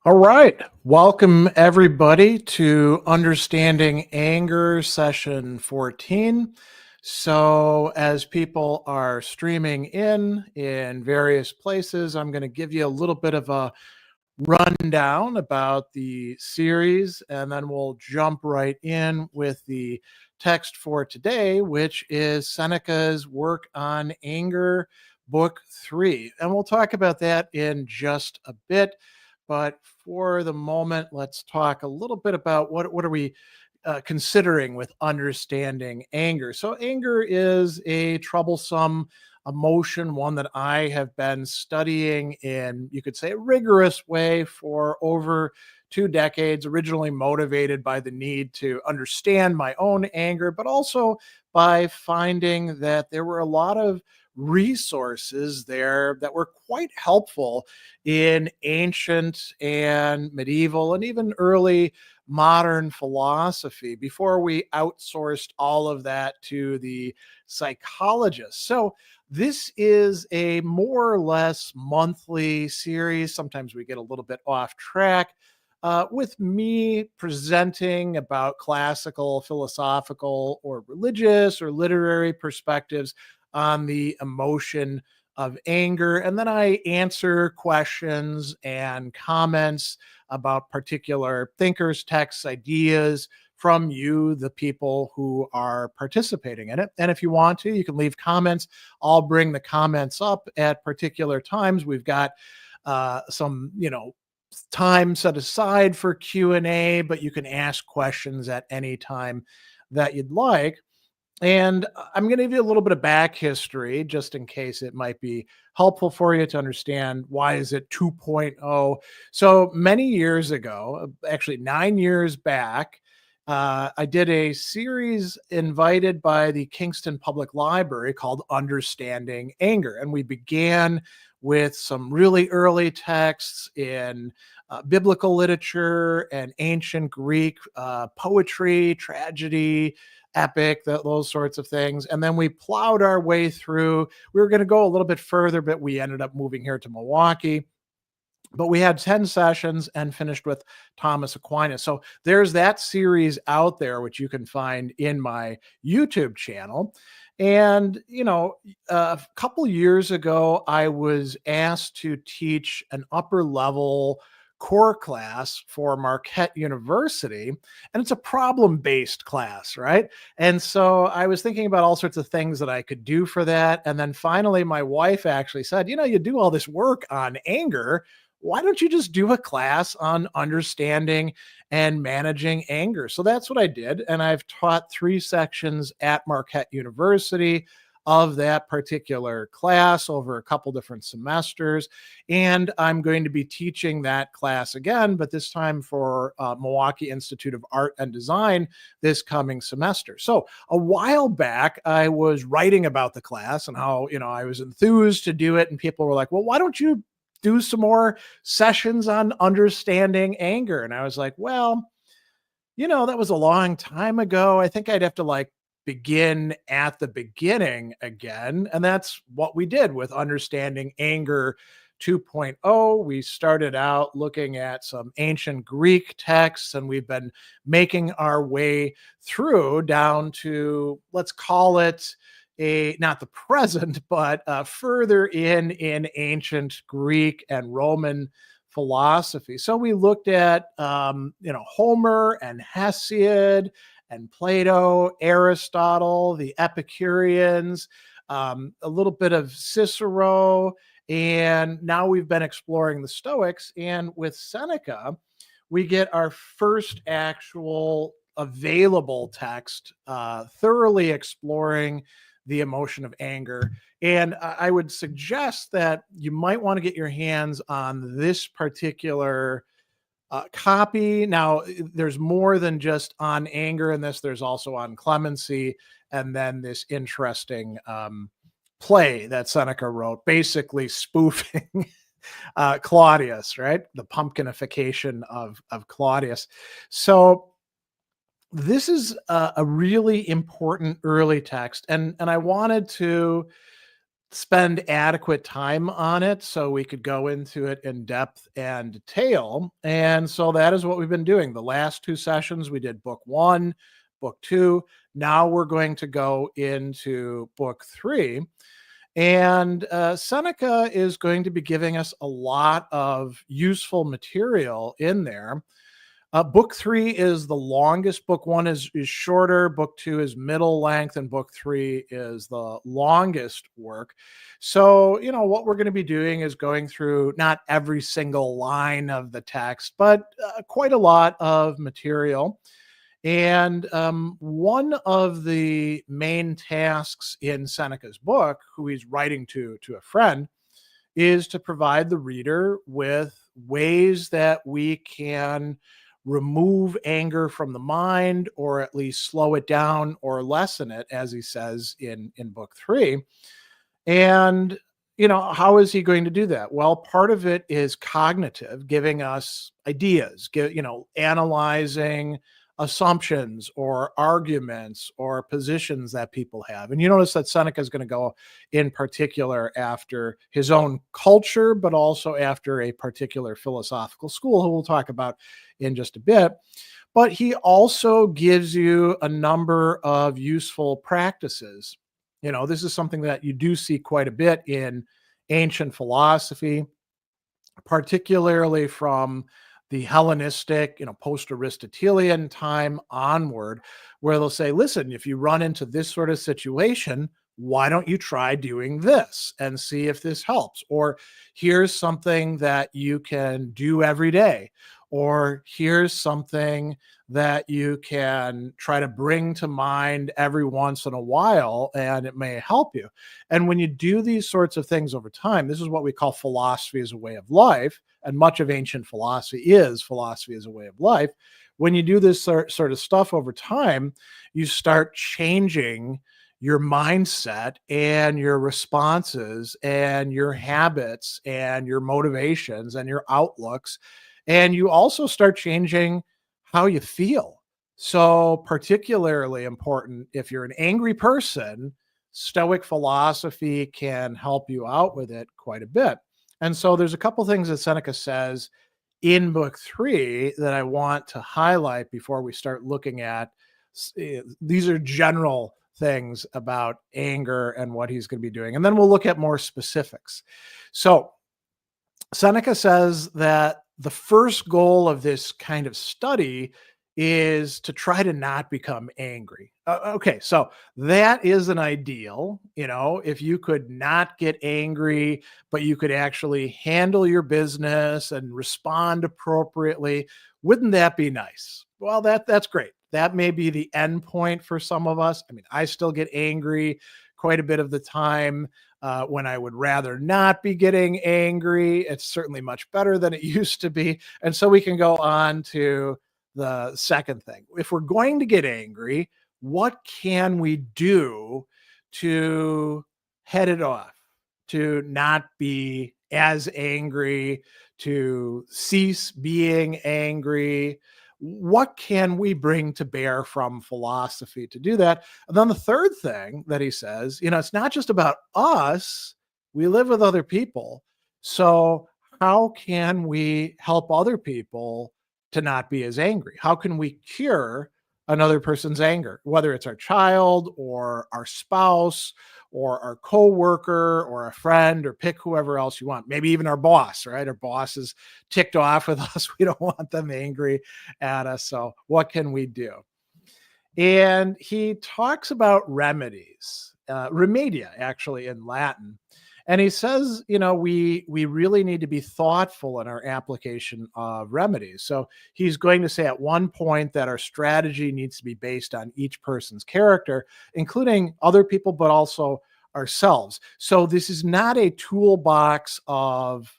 All right. Welcome, everybody, to Understanding Anger session 14. So, as people are streaming in various places, I'm going to give you a little bit of a rundown about the series, and then we'll jump right in with the text for today, which is Seneca's work on anger, book 3. And we'll talk about that in just a bit. But for the moment, let's talk a little bit about what are we considering with understanding anger. So, anger is a troublesome emotion, one that I have been studying in, you could say, a rigorous way for over 2 decades, originally motivated by the need to understand my own anger, but also by finding that there were a lot of resources there that were quite helpful in ancient and medieval and even early modern philosophy before we outsourced all of that to the psychologists. So, this is a more or less monthly series. Sometimes we get a little bit off track with me presenting about classical, philosophical, or religious or literary perspectives on the emotion of anger. And then I answer questions and comments about particular thinkers, texts, ideas from you, the people who are participating in it. And if you want to, you can leave comments. I'll bring the comments up at particular times. We've got some, time set aside for Q&A, but you can ask questions at any time that you'd like. And I'm going to give you a little bit of back history just in case it might be helpful for you to understand why is it 2.0. So many years ago, actually 9 years back, I did a series invited by the Kingston Public Library called Understanding Anger. And we began with some really early texts in biblical literature and ancient Greek poetry, tragedy, epic, those sorts of things. And then we plowed our way through. We were going to go a little bit further, but we ended up moving here to Milwaukee. But we had 10 sessions and finished with Thomas Aquinas. So there's that series out there, which you can find in my YouTube channel. And, a couple years ago, I was asked to teach an upper level core class for Marquette University. And it's a problem based class, right? And so I was thinking about all sorts of things that I could do for that. And then finally, my wife actually said, you do all this work on anger. Why don't you just do a class on understanding and managing anger? So that's what I did. And I've taught 3 sections at Marquette University of that particular class over a couple different semesters. And I'm going to be teaching that class again, but this time for Milwaukee Institute of Art and Design this coming semester. So a while back, I was writing about the class and how, I was enthused to do it. And people were like, well, why don't you do some more sessions on understanding anger? And I was like, well, that was a long time ago. I think I'd have to begin at the beginning again. And that's what we did with Understanding Anger 2.0. We started out looking at some ancient Greek texts, and we've been making our way through down to, let's call it, not the present, but further in ancient Greek and Roman philosophy. So we looked at Homer and Hesiod and Plato, Aristotle, the Epicureans, a little bit of Cicero, and now we've been exploring the Stoics. And with Seneca, we get our first actual available text thoroughly exploring the emotion of anger. And I would suggest that you might want to get your hands on this particular copy. Now, there's more than just on anger in this. There's also on clemency, and then this interesting play that Seneca wrote, basically spoofing Claudius, right? The pumpkinification of Claudius. So this is a really important early text, and I wanted to spend adequate time on it so we could go into it in depth and detail. And so that is what we've been doing. The last two sessions, we did book one, book two. Now we're going to go into book three. And Seneca is going to be giving us a lot of useful material in there. Book three is the longest. Book one is shorter. Book two is middle length, and book three is the longest work. So, what we're going to be doing is going through not every single line of the text, but quite a lot of material. And one of the main tasks in Seneca's book, who he's writing to a friend, is to provide the reader with ways that we can remove anger from the mind, or at least slow it down or lessen it, as he says in book three. And, how is he going to do that? Well, part of it is cognitive, giving us ideas, analyzing assumptions or arguments or positions that people have. And you notice that Seneca is going to go in particular after his own culture, but also after a particular philosophical school, who we'll talk about in just a bit. But he also gives you a number of useful practices. This is something that you do see quite a bit in ancient philosophy, particularly from the Hellenistic, post-Aristotelian time onward, where they'll say, listen, if you run into this sort of situation, why don't you try doing this and see if this helps? Or here's something that you can do every day. Or here's something that you can try to bring to mind every once in a while, and it may help you. And when you do these sorts of things over time, this is what we call philosophy as a way of life. And much of ancient philosophy as a way of life. When you do this sort of stuff over time, you start changing your mindset and your responses and your habits and your motivations and your outlooks. And you also start changing how you feel. So, particularly important if you're an angry person, Stoic philosophy can help you out with it quite a bit. And so there's a couple things that Seneca says in book three that I want to highlight before we start looking at. These are general things about anger and what he's going to be doing. And then we'll look at more specifics. So Seneca says that the first goal of this kind of study is to try to not become angry. Okay, so that is an ideal. If you could not get angry, but you could actually handle your business and respond appropriately, wouldn't that be nice? Well, that's great. That may be the end point for some of us. I mean, I still get angry quite a bit of the time. When I would rather not be getting angry. It's certainly much better than it used to be. And so we can go on to the second thing. If we're going to get angry, what can we do to head it off, to not be as angry, to cease being angry? What can we bring to bear from philosophy to do that? And then the third thing that he says, it's not just about us. We live with other people. So how can we help other people to not be as angry? How can we cure another person's anger, whether it's our child or our spouse or our coworker or a friend, or pick whoever else you want, maybe even our boss, right? Our boss is ticked off with us. We don't want them angry at us. So what can we do? And he talks about remedies, remedia, actually, in Latin. And he says, we really need to be thoughtful in our application of remedies. So he's going to say at one point that our strategy needs to be based on each person's character, including other people, but also ourselves. So this is not a toolbox of,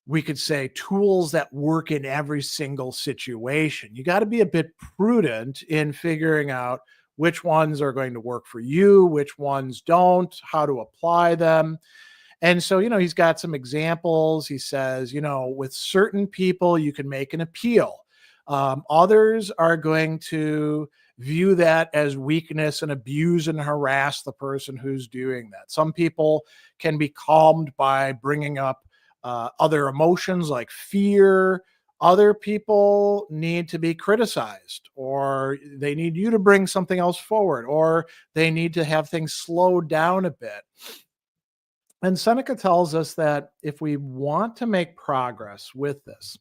we could say, tools that work in every single situation. You got to be a bit prudent in figuring out which ones are going to work for you, which ones don't, how to apply them. And so, he's got some examples. He says, with certain people, you can make an appeal. Others are going to view that as weakness and abuse and harass the person who's doing that. Some people can be calmed by bringing up other emotions like fear. Other people need to be criticized, or they need you to bring something else forward, or they need to have things slowed down a bit. And Seneca tells us that if we want to make progress with this,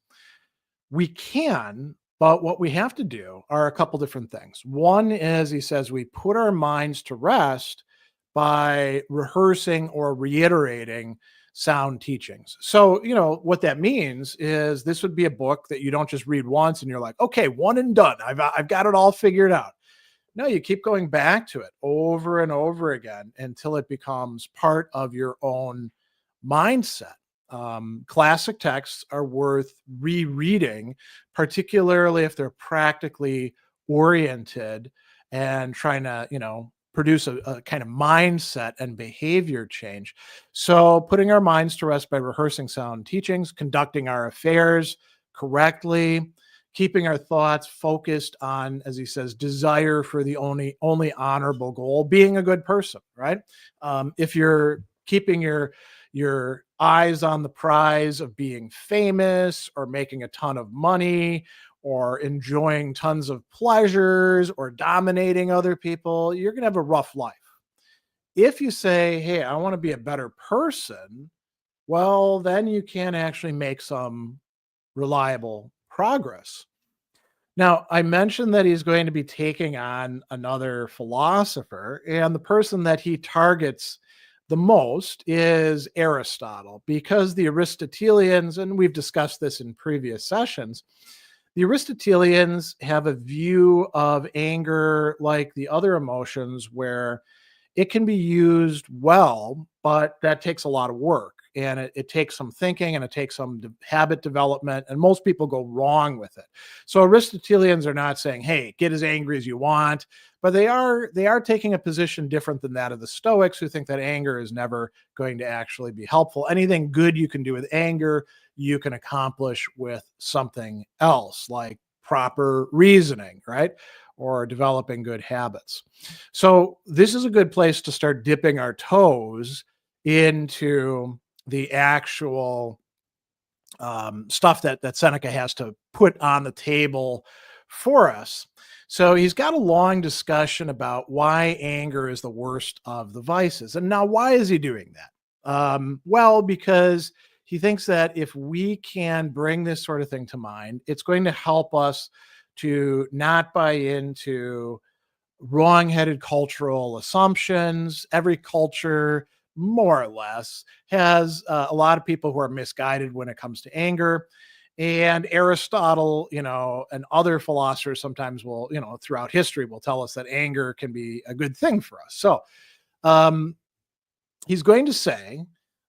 we can, but what we have to do are a couple different things. One is, he says, we put our minds to rest by rehearsing or reiterating sound teachings. So, what that means is this would be a book that you don't just read once and you're like, okay, one and done. I've got it all figured out. No, you keep going back to it over and over again until it becomes part of your own mindset. Classic texts are worth rereading, particularly if they're practically oriented and trying to, produce a kind of mindset and behavior change. So, putting our minds to rest by rehearsing sound teachings, conducting our affairs correctly, keeping our thoughts focused on, as he says, desire for the only honorable goal, being a good person, right? If you're keeping your eyes on the prize of being famous or making a ton of money or enjoying tons of pleasures or dominating other people, you're going to have a rough life. If you say, hey, I want to be a better person, well, then you can actually make some reliable progress. Now, I mentioned that he's going to be taking on another philosopher, and the person that he targets the most is Aristotle, because the Aristotelians, and we've discussed this in previous sessions, the Aristotelians have a view of anger like the other emotions where it can be used well, but that takes a lot of work, and it takes some thinking, and it takes some habit development, and most people go wrong with it. So Aristotelians are not saying, hey, get as angry as you want, but they are taking a position different than that of the Stoics, who think that anger is never going to actually be helpful. Anything good you can do with anger, you can accomplish with something else, like proper reasoning, right? Or developing good habits. So this is a good place to start dipping our toes into the actual stuff that Seneca has to put on the table for us. So he's got a long discussion about why anger is the worst of the vices. And now, why is he doing that? Well, because he thinks that if we can bring this sort of thing to mind, it's going to help us to not buy into wrong-headed cultural assumptions. Every culture, more or less, has a lot of people who are misguided when it comes to anger. And Aristotle, and other philosophers sometimes will, throughout history, will tell us that anger can be a good thing for us. So um, he's going to say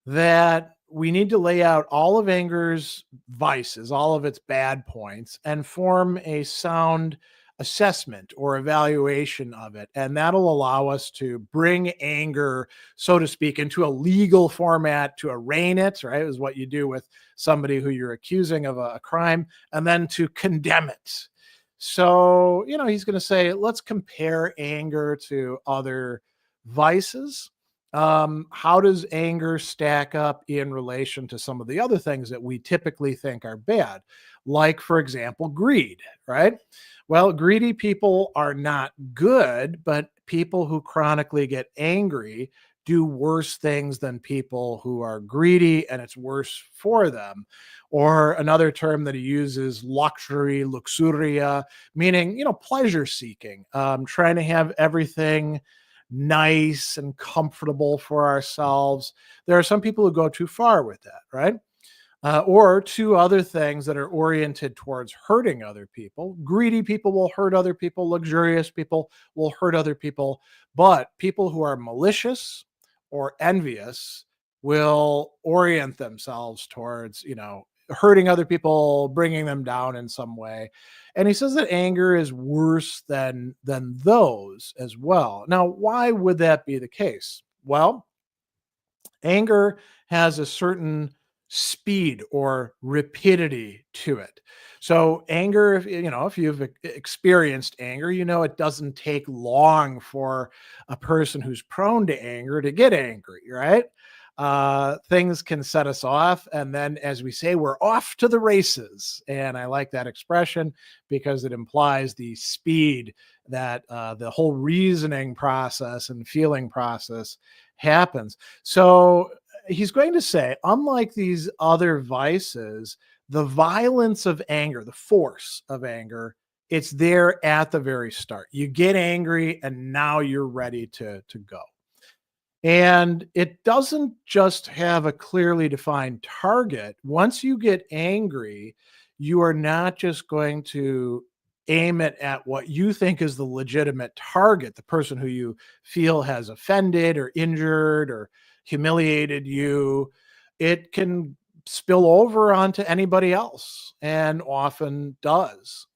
that we need to lay out all of anger's vices, all of its bad points, and form a sound assessment or evaluation of it. And that'll allow us to bring anger, so to speak, into a legal format to arraign it, right? Is what you do with somebody who you're accusing of a crime, and then to condemn it. So, he's going to say, let's compare anger to other vices. How does anger stack up in relation to some of the other things that we typically think are bad? Like, for example, greed, right? Well, greedy people are not good, but people who chronically get angry do worse things than people who are greedy, and it's worse for them. Or another term that he uses, luxury, luxuria, meaning, pleasure seeking, trying to have everything nice and comfortable for ourselves. There are some people who go too far with that, right? Or two other things that are oriented towards hurting other people. Greedy people will hurt other people. Luxurious people will hurt other people. But people who are malicious or envious will orient themselves towards, hurting other people, bringing them down in some way. And he says that anger is worse than those as well. Now, why would that be the case? Well, anger has a certain speed or rapidity to it. So anger, if you've experienced anger, it doesn't take long for a person who's prone to anger to get angry, right? Things can set us off, and then, as we say, we're off to the races. And I like that expression because it implies the speed that the whole reasoning process and feeling process happens. So he's going to say, unlike these other vices, the violence of anger, the force of anger, it's there at the very start. You get angry and now you're ready to go. And it doesn't just have a clearly defined target. Once you get angry, you are not just going to aim it at what you think is the legitimate target, the person who you feel has offended or injured or humiliated you. It can spill over onto anybody else and often does.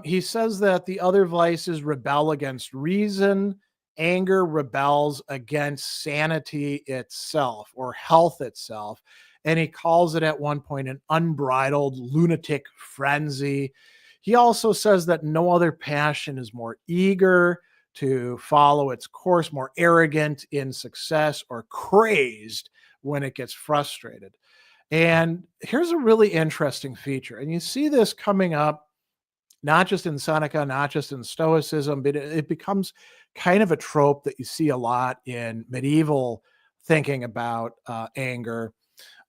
He says that the other vices rebel against reason. Anger rebels against sanity itself or health itself. And he calls it at one point an unbridled lunatic frenzy. He also says that no other passion is more eager to follow its course, more arrogant in success, or crazed when it gets frustrated. And here's a really interesting feature. And you see this coming up not just in Seneca, not just in Stoicism, but it becomes kind of a trope that you see a lot in medieval thinking about anger.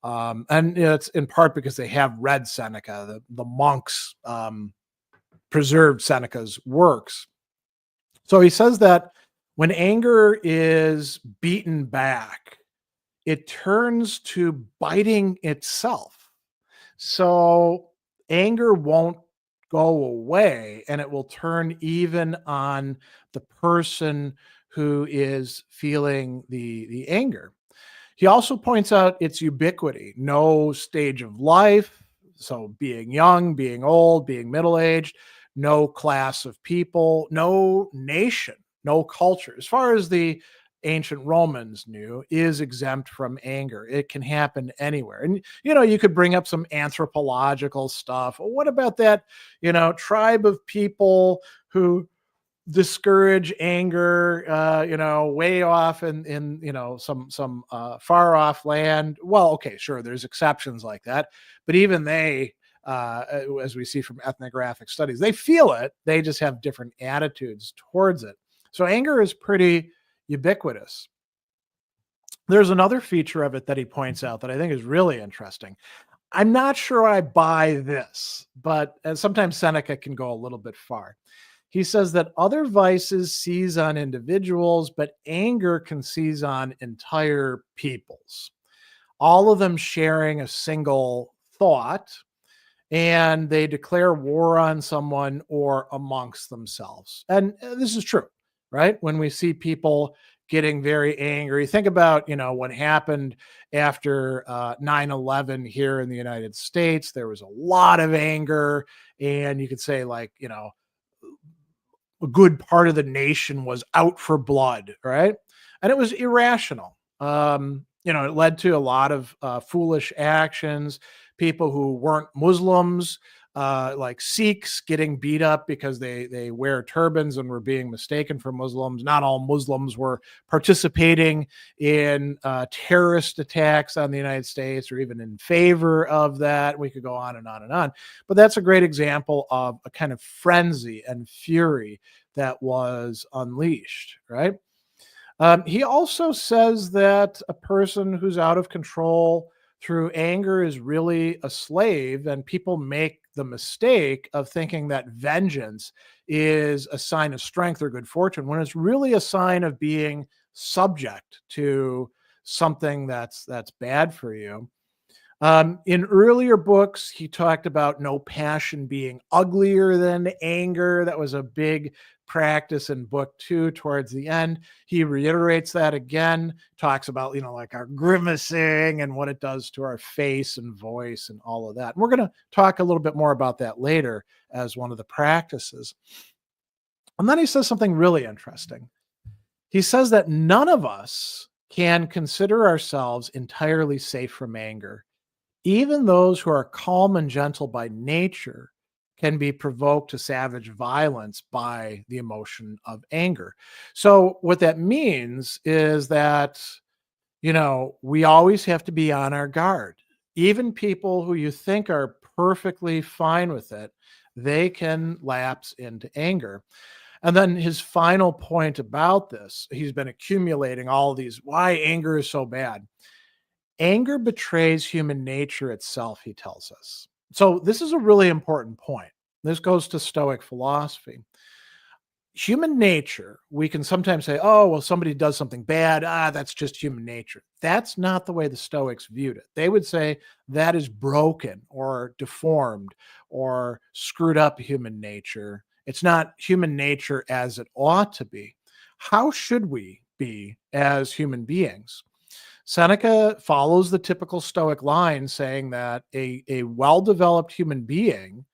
And it's in part because they have read Seneca. The monks preserved Seneca's works. So he says that when anger is beaten back, it turns to biting itself. So anger won't go away, and it will turn even on the person who is feeling the anger. He also points out its ubiquity. No stage of life, so being young, being old, being middle-aged, no class of people, no nation, no culture. As far as the ancient Romans knew, is exempt from anger. It can happen anywhere. And, you could bring up some anthropological stuff. Well, what about that, tribe of people who discourage anger, way off in some far off land? Well, okay, sure, there's exceptions like that, but even they, as we see from ethnographic studies, they feel it. They just have different attitudes towards it. So anger is pretty ubiquitous. There's another feature of it that he points out that I think is really interesting. I'm not sure I buy this, but sometimes Seneca can go a little bit far. He says that other vices seize on individuals, but anger can seize on entire peoples, all of them sharing a single thought, and they declare war on someone or amongst themselves. And this is true, right? When we see people getting very angry, think about, what happened after 9/11 here in the United States. There was a lot of anger, and you could say, like, a good part of the nation was out for blood, right? And it was irrational. It led to a lot of foolish actions. People who weren't Muslims, like Sikhs, getting beat up because they wear turbans and were being mistaken for Muslims. Not all Muslims were participating in terrorist attacks on the United States or even in favor of that. We could go on and on and on. But that's a great example of a kind of frenzy and fury that was unleashed, right? He also says that a person who's out of control through anger is really a slave, and people make the mistake of thinking that vengeance is a sign of strength or good fortune when it's really a sign of being subject to something that's bad for you. In earlier books, he talked about no passion being uglier than anger. That was a big practice in book 2 towards the end. He reiterates that again, talks about, like our grimacing and what it does to our face and voice and all of that. And we're going to talk a little bit more about that later as one of the practices. And then he says something really interesting. He says that none of us can consider ourselves entirely safe from anger, Even those who are calm and gentle by nature can be provoked to savage violence by the emotion of anger. So, what that means is that, we always have to be on our guard. Even people who you think are perfectly fine with it, they can lapse into anger. And then his final point about this, he's been accumulating all these why anger is so bad. Anger betrays human nature itself, he tells us. So, this is a really important point. This goes to Stoic philosophy. Human nature, we can sometimes say, oh, well, somebody does something bad. That's just human nature. That's not the way the Stoics viewed it. They would say that is broken or deformed or screwed up human nature. It's not human nature as it ought to be. How should we be as human beings? Seneca follows the typical Stoic line saying that a well developed human being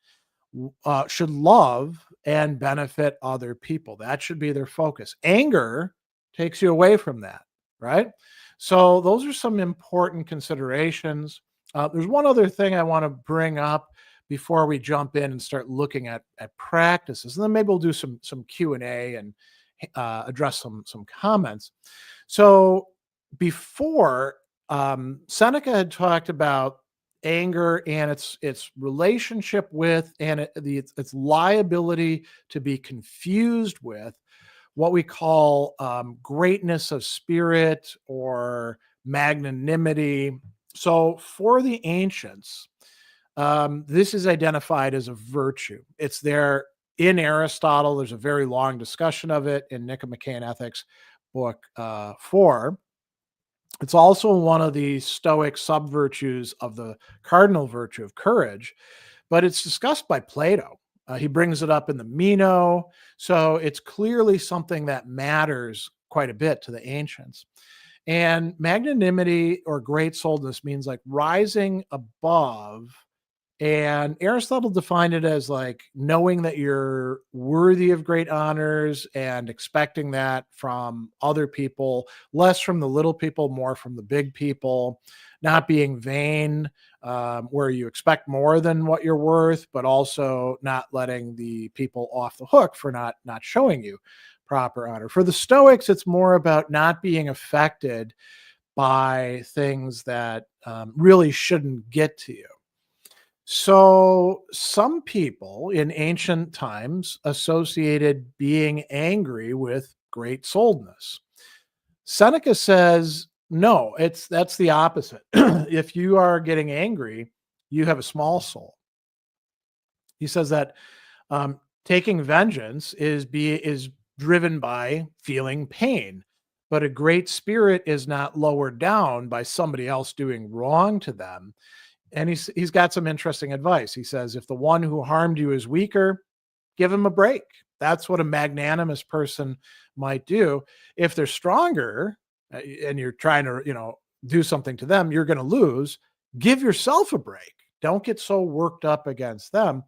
should love and benefit other people. That should be their focus. Anger takes you away from that, right? So, those are some important considerations. There's one other thing I want to bring up before we jump in and start looking at practices, and then maybe we'll do some Q&A and address some comments. So, before Seneca had talked about anger and its relationship with and its liability to be confused with what we call greatness of spirit or magnanimity. So for the ancients, this is identified as a virtue. It's there in Aristotle. There's a very long discussion of it in Nicomachean Ethics, book 4. It's also one of the Stoic sub-virtues of the cardinal virtue of courage, but it's discussed by Plato. He brings it up in the Meno, so it's clearly something that matters quite a bit to the ancients. And magnanimity or great souledness means like rising above, and Aristotle defined it as like knowing that you're worthy of great honors and expecting that from other people, less from the little people, more from the big people, not being vain, where you expect more than what you're worth, but also not letting the people off the hook for not showing you proper honor. For the Stoics, it's more about not being affected by things that really shouldn't get to you. So, some people in ancient times associated being angry with great souledness. Seneca says, no, that's the opposite. If you are getting angry, you have a small soul. He says that taking vengeance is driven by feeling pain, but a great spirit is not lowered down by somebody else doing wrong to them. And he's got some interesting advice. He says, if the one who harmed you is weaker, give him a break. That's what a magnanimous person might do. If they're stronger and you're trying to, do something to them, you're going to lose. Give yourself a break. Don't get so worked up against them.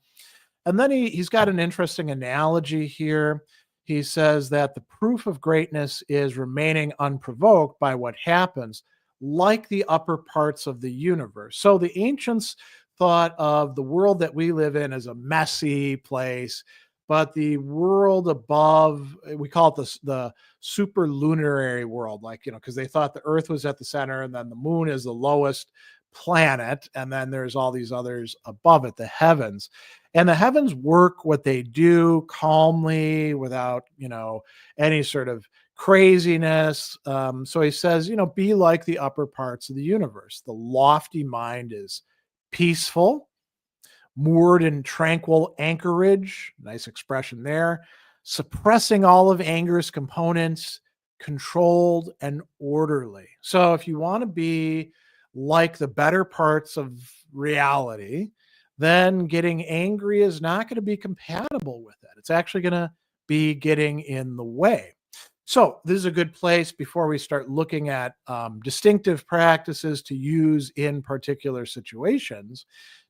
And then he's got an interesting analogy here. He says that the proof of greatness is remaining unprovoked by what happens, like the upper parts of the universe. So the ancients thought of the world that we live in as a messy place, but the world above, we call it the superlunary world, because they thought the Earth was at the center and then the moon is the lowest planet, and then there's all these others above it, the heavens. And the heavens work what they do calmly without, any sort of craziness. So he says, be like the upper parts of the universe. The lofty mind is peaceful, moored in tranquil anchorage, nice expression there, suppressing all of anger's components, controlled and orderly. So if you want to be like the better parts of reality, then getting angry is not going to be compatible with it. It's actually going to be getting in the way. So this is a good place before we start looking at distinctive practices to use in particular situations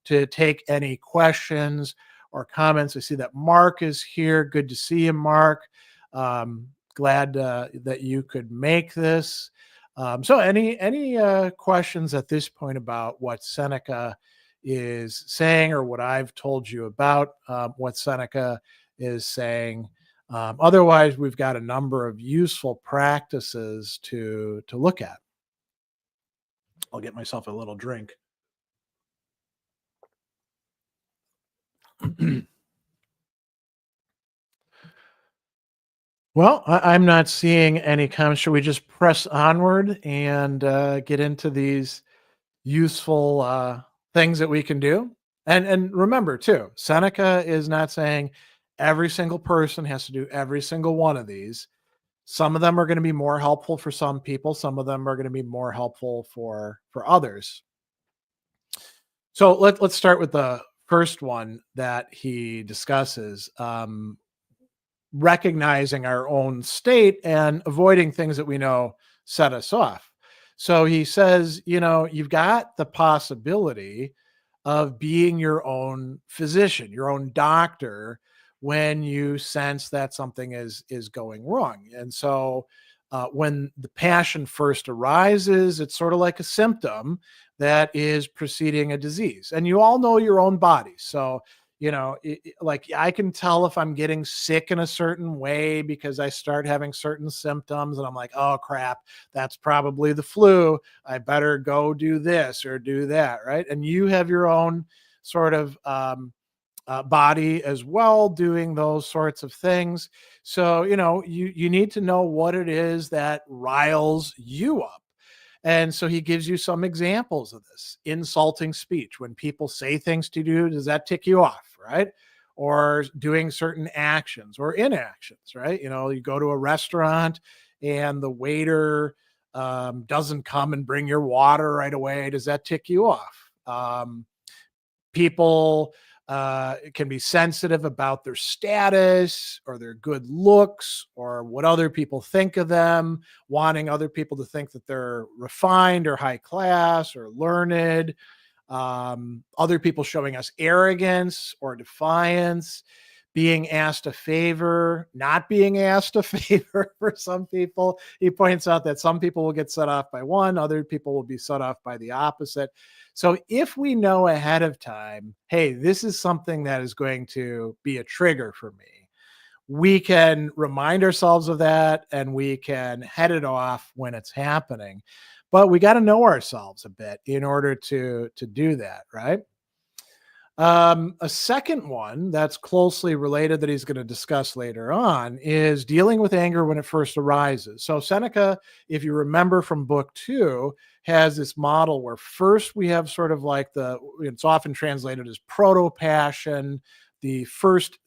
to take any questions or comments. I see that Mark is here. Good to see you, Mark. Glad that you could make this. So any questions at this point about what Seneca is saying, or what I've told you about what Seneca is saying? Otherwise, we've got a number of useful practices to look at. I'll get myself a little drink. Well, I'm not seeing any comments. Should we just press onward and get into these useful things that we can do? And remember too, Seneca is not saying every single person has to do every single one of these. Some of them are going to be more helpful for some people. Some of them are going to be more helpful for others. So let's start with the first one that he discusses. Recognizing our own state and avoiding things that we know set us off. So he says, you've got the possibility of being your own physician, your own doctor, when you sense that something is going wrong. And so when the passion first arises, it's sort of like a symptom that is preceding a disease. And you all know your own body. So like I can tell if I'm getting sick in a certain way because I start having certain symptoms and I'm like, oh crap, that's probably the flu. I better go do this or do that. Right. And you have your own sort of body as well doing those sorts of things. So, you need to know what it is that riles you up. And so he gives you some examples of this. Insulting speech. When people say things to you, does that tick you off, right? Or doing certain actions or inactions, right? You go to a restaurant and the waiter doesn't come and bring your water right away. Does that tick you off? People can be sensitive about their status or their good looks or what other people think of them, wanting other people to think that they're refined or high class or learned. Other people showing us arrogance or defiance, being asked a favor, not being asked a favor for some people. He points out that some people will get set off by one, other people will be set off by the opposite. So if we know ahead of time, hey, this is something that is going to be a trigger for me, we can remind ourselves of that and we can head it off when it's happening. But we got to know ourselves a bit in order to do that, right? A second one that's closely related that he's going to discuss later on is dealing with anger when it first arises. So Seneca, if you remember from book 2, has this model where first we have sort of like it's often translated as proto-passion, the first,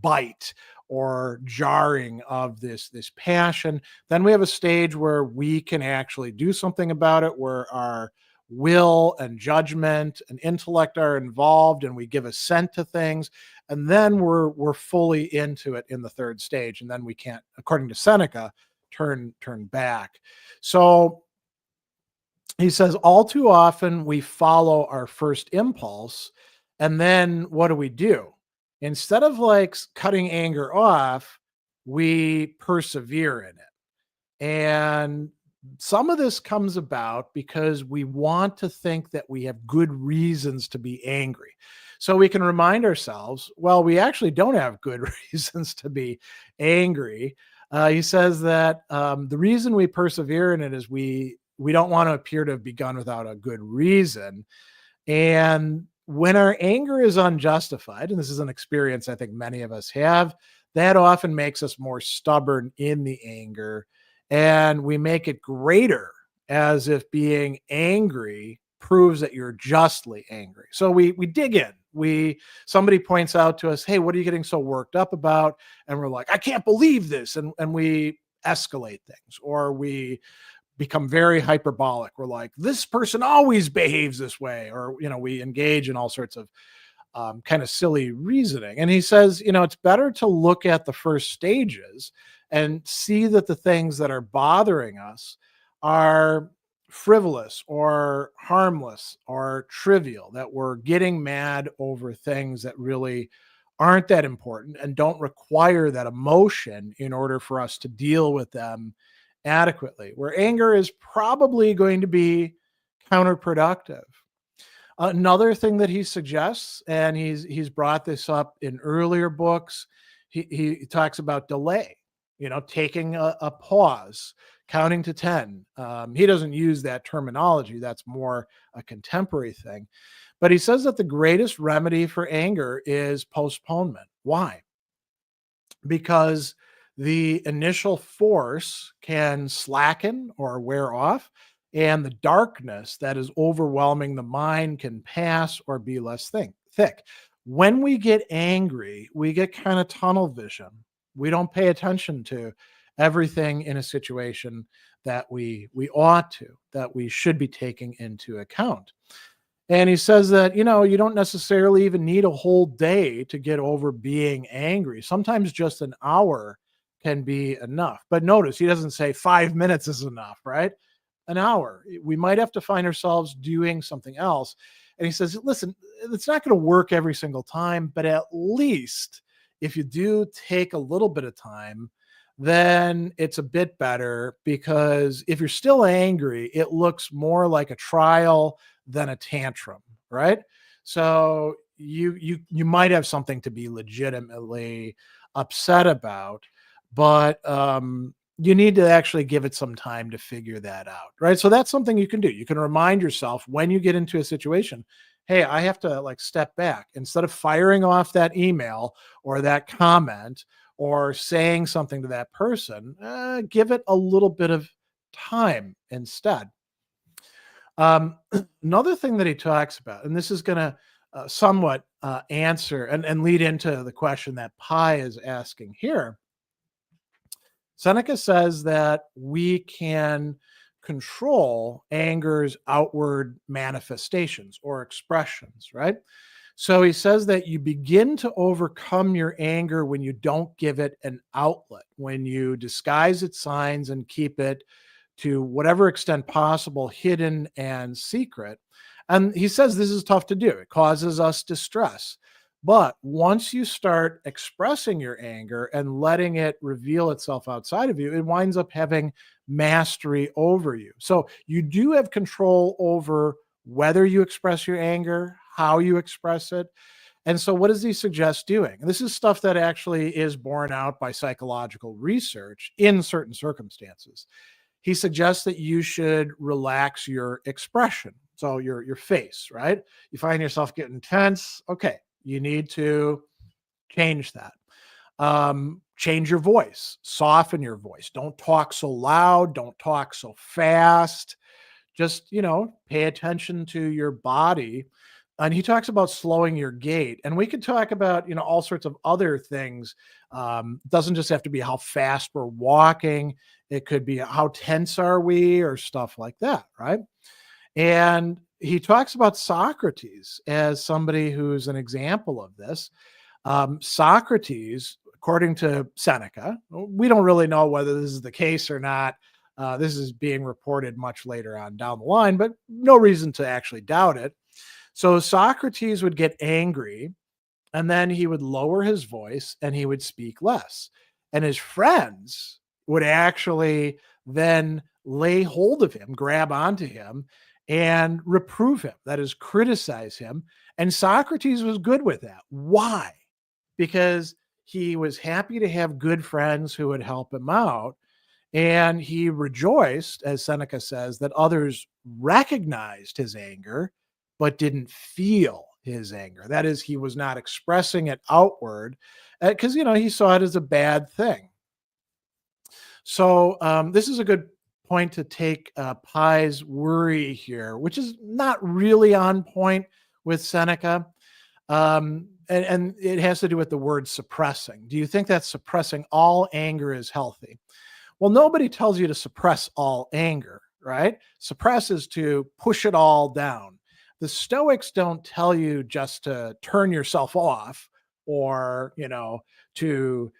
bite or jarring of this passion. Then we have a stage where we can actually do something about it, where our will and judgment and intellect are involved and we give assent to things, and then we're fully into it in the third stage, and then we can't, according to Seneca, turn back. So he says all too often we follow our first impulse, and then what do? Instead of like cutting anger off, we persevere in it. And some of this comes about because we want to think that we have good reasons to be angry. So we can remind ourselves, well, we actually don't have good reasons to be angry. He says that the reason we persevere in it is we don't want to appear to have begun without a good reason. And when our anger is unjustified, and this is an experience I think many of us have, that often makes us more stubborn in the anger, and we make it greater as if being angry proves that you're justly angry. So we dig in. Somebody points out to us, hey, what are you getting so worked up about? And we're like, I can't believe this. And we escalate things, or we become very hyperbolic. We're like, this person always behaves this way, or we engage in all sorts of kind of silly reasoning. And he says, it's better to look at the first stages and see that the things that are bothering us are frivolous or harmless or trivial, that we're getting mad over things that really aren't that important and don't require that emotion in order for us to deal with them adequately, where anger is probably going to be counterproductive. Another thing that he suggests, and he's brought this up in earlier books, he talks about delay, taking a pause, counting to 10. He doesn't use that terminology. That's more a contemporary thing. But he says that the greatest remedy for anger is postponement. Why? Because the initial force can slacken or wear off, and the darkness that is overwhelming the mind can pass or be less thick. When we get angry, we get kind of tunnel vision. We don't pay attention to everything in a situation that we ought to, that we should be taking into account. And he says that, you don't necessarily even need a whole day to get over being angry. Sometimes just an hour can be enough. But notice he doesn't say 5 minutes is enough, right? An hour. We might have to find ourselves doing something else. And he says, listen, it's not going to work every single time, but at least if you do take a little bit of time, then it's a bit better, because if you're still angry, it looks more like a trial than a tantrum, right? So you might have something to be legitimately upset about, but you need to actually give it some time to figure that out, right? So that's something you can do. You can remind yourself when you get into a situation, hey, I have to step back. Instead of firing off that email or that comment or saying something to that person, give it a little bit of time instead. Another thing that he talks about, and this is going to somewhat answer and lead into the question that Pi is asking here. Seneca says that we can control anger's outward manifestations or expressions, right? So he says that you begin to overcome your anger when you don't give it an outlet, when you disguise its signs and keep it, to whatever extent possible, hidden and secret. And he says this is tough to do. It causes us distress. But once you start expressing your anger and letting it reveal itself outside of you, it winds up having mastery over you. So you do have control over whether you express your anger, how you express it. And so what does he suggest doing? And this is stuff that actually is borne out by psychological research in certain circumstances. He suggests that you should relax your expression. So your face, right? You find yourself getting tense. Okay, you need to change that. Change your voice, soften your voice. Don't talk so loud. Don't talk so fast. Just, pay attention to your body. And he talks about slowing your gait. And we could talk about, all sorts of other things. Doesn't just have to be how fast we're walking. It could be how tense are we or stuff like that, right? And he talks about Socrates as somebody who's an example of this. Socrates, according to Seneca, we don't really know whether this is the case or not. This is being reported much later on down the line, but no reason to actually doubt it. So Socrates would get angry, and then he would lower his voice and he would speak less. And his friends would actually then lay hold of him, grab onto him, and reprove him, that is, criticize him. And Socrates was good with that. Why? Because he was happy to have good friends who would help him out. And he rejoiced, as Seneca says, that others recognized his anger, but didn't feel his anger. That is, he was not expressing it outward because, he saw it as a bad thing. So this is a good point to take Pi's worry here, which is not really on point with Seneca. And it has to do with the word suppressing. Do you think that suppressing all anger is healthy? Well, nobody tells you to suppress all anger, right? Suppress is to push it all down. The Stoics don't tell you just to turn yourself off or, to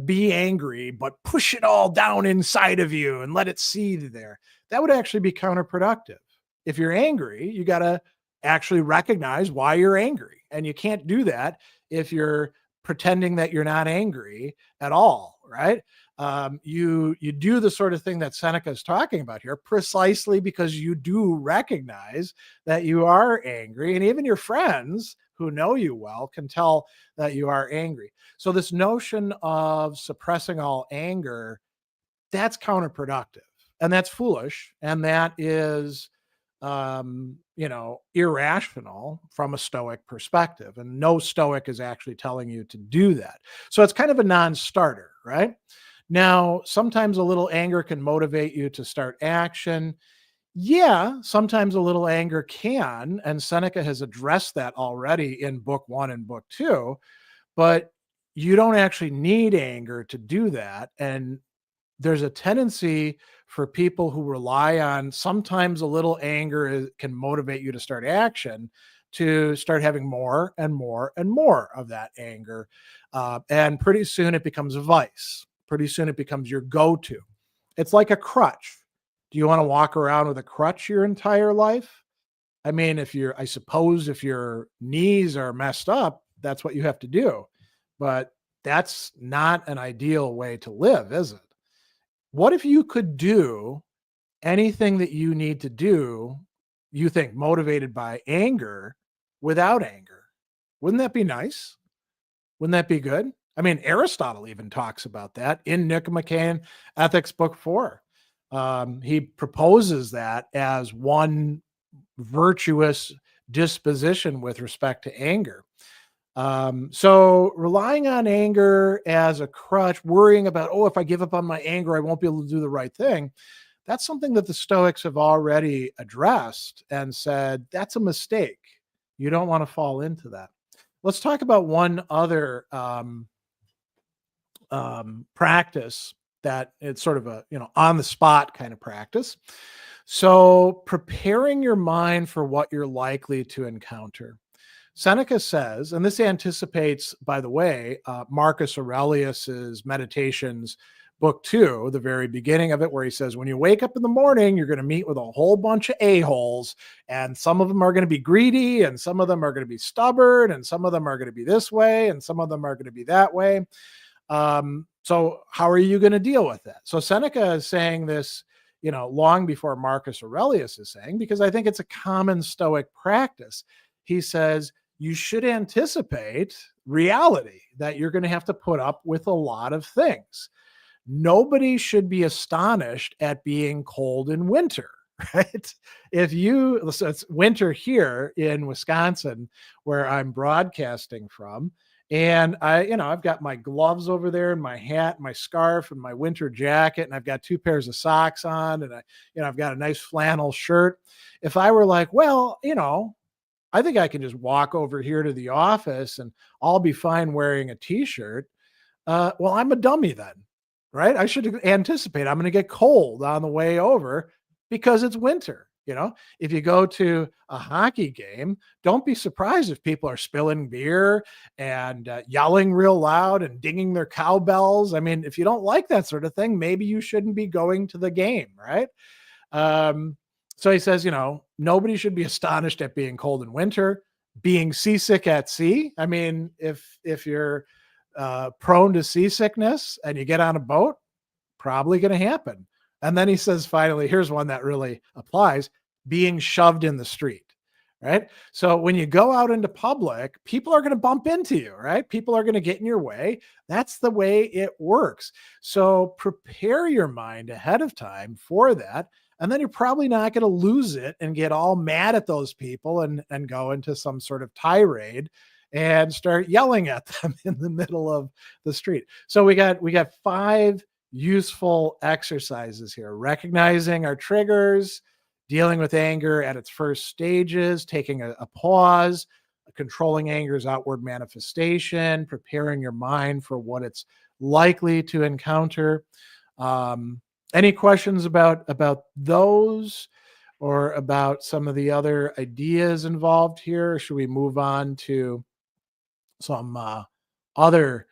be angry, but push it all down inside of you and let it seethe there. That would actually be counterproductive. If you're angry, you got to actually recognize why you're angry. And you can't do that if you're pretending that you're not angry at all, right? You do the sort of thing that Seneca is talking about here, precisely because you do recognize that you are angry, and even your friends who know you well can tell that you are angry. So this notion of suppressing all anger, that's counterproductive, and that's foolish, and that is irrational from a Stoic perspective. And no Stoic is actually telling you to do that. So it's kind of a non-starter, right? Now, sometimes a little anger can motivate you to start action. Yeah, sometimes a little anger can, and Seneca has addressed that already in book 1 and book 2, but you don't actually need anger to do that. And there's a tendency for people who rely on sometimes a little anger can motivate you to start action, to start having more and more and more of that anger. And pretty soon it becomes a vice. Pretty soon it becomes your go to. It's like a crutch. Do you want to walk around with a crutch your entire life? I mean, I suppose if your knees are messed up, that's what you have to do. But that's not an ideal way to live, is it? What if you could do anything that you need to do, you think motivated by anger, without anger? Wouldn't that be nice? Wouldn't that be good? I mean, Aristotle even talks about that in Nicomachean Ethics, Book 4. He proposes that as one virtuous disposition with respect to anger. So relying on anger as a crutch, worrying about, oh, if I give up on my anger, I won't be able to do the right thing. That's something that the Stoics have already addressed and said that's a mistake. You don't want to fall into that. Let's talk about one other practice that it's sort of a on the spot kind of practice. So preparing your mind for what you're likely to encounter. Seneca says, and this anticipates, by the way, Marcus Aurelius's Meditations, book 2, the very beginning of it, where he says, when you wake up in the morning, you're going to meet with a whole bunch of a-holes, and some of them are going to be greedy, and some of them are going to be stubborn, and some of them are going to be this way, and some of them are going to be that way. So how are you going to deal with that? So Seneca is saying this, long before Marcus Aurelius is saying, because I think it's a common Stoic practice. He says, you should anticipate reality, that you're going to have to put up with a lot of things. Nobody should be astonished at being cold in winter, right? So it's winter here in Wisconsin, where I'm broadcasting from. And I've got my gloves over there and my hat, my scarf and my winter jacket, and I've got 2 pairs of socks on, and I've got a nice flannel shirt. If I were like, well, I think I can just walk over here to the office and I'll be fine wearing a t-shirt. Well, I'm a dummy then, right? I should anticipate I'm going to get cold on the way over because it's winter. If you go to a hockey game, don't be surprised if people are spilling beer and yelling real loud and dinging their cowbells. I mean, if you don't like that sort of thing, maybe you shouldn't be going to the game, right? So he says, nobody should be astonished at being cold in winter, being seasick at sea. I mean, if you're prone to seasickness and you get on a boat, probably going to happen. And then he says, finally, here's one that really applies: being shoved in the street. Right. So when you go out into public, people are going to bump into you, right? People are going to get in your way. That's the way it works. So prepare your mind ahead of time for that. And then you're probably not going to lose it and get all mad at those people and go into some sort of tirade and start yelling at them in the middle of the street. So we got 5 useful exercises here: recognizing our triggers, dealing with anger at its first stages, taking a pause, controlling anger's outward manifestation, preparing your mind for what it's likely to encounter. Any questions about those, or about some of the other ideas involved here? Or should we move on to some other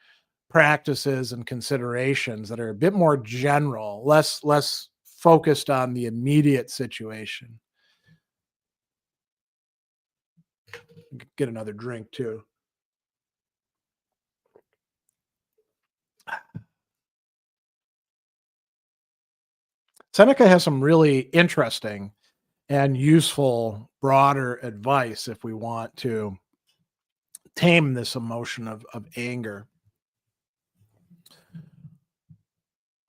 practices and considerations that are a bit more general, less focused on the immediate situation? Get another drink too. Seneca has some really interesting and useful broader advice if we want to tame this emotion of anger.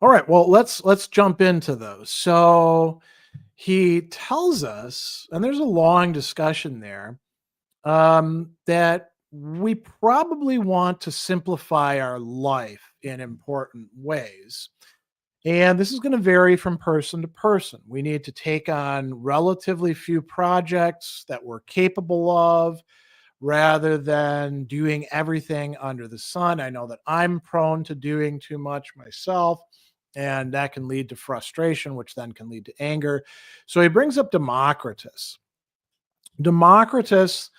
All right, well, let's jump into those. So he tells us, and there's a long discussion there, that we probably want to simplify our life in important ways. And this is going to vary from person to person. We need to take on relatively few projects that we're capable of rather than doing everything under the sun. I know that I'm prone to doing too much myself, and that can lead to frustration, which then can lead to anger. So he brings up Democritus. Democritus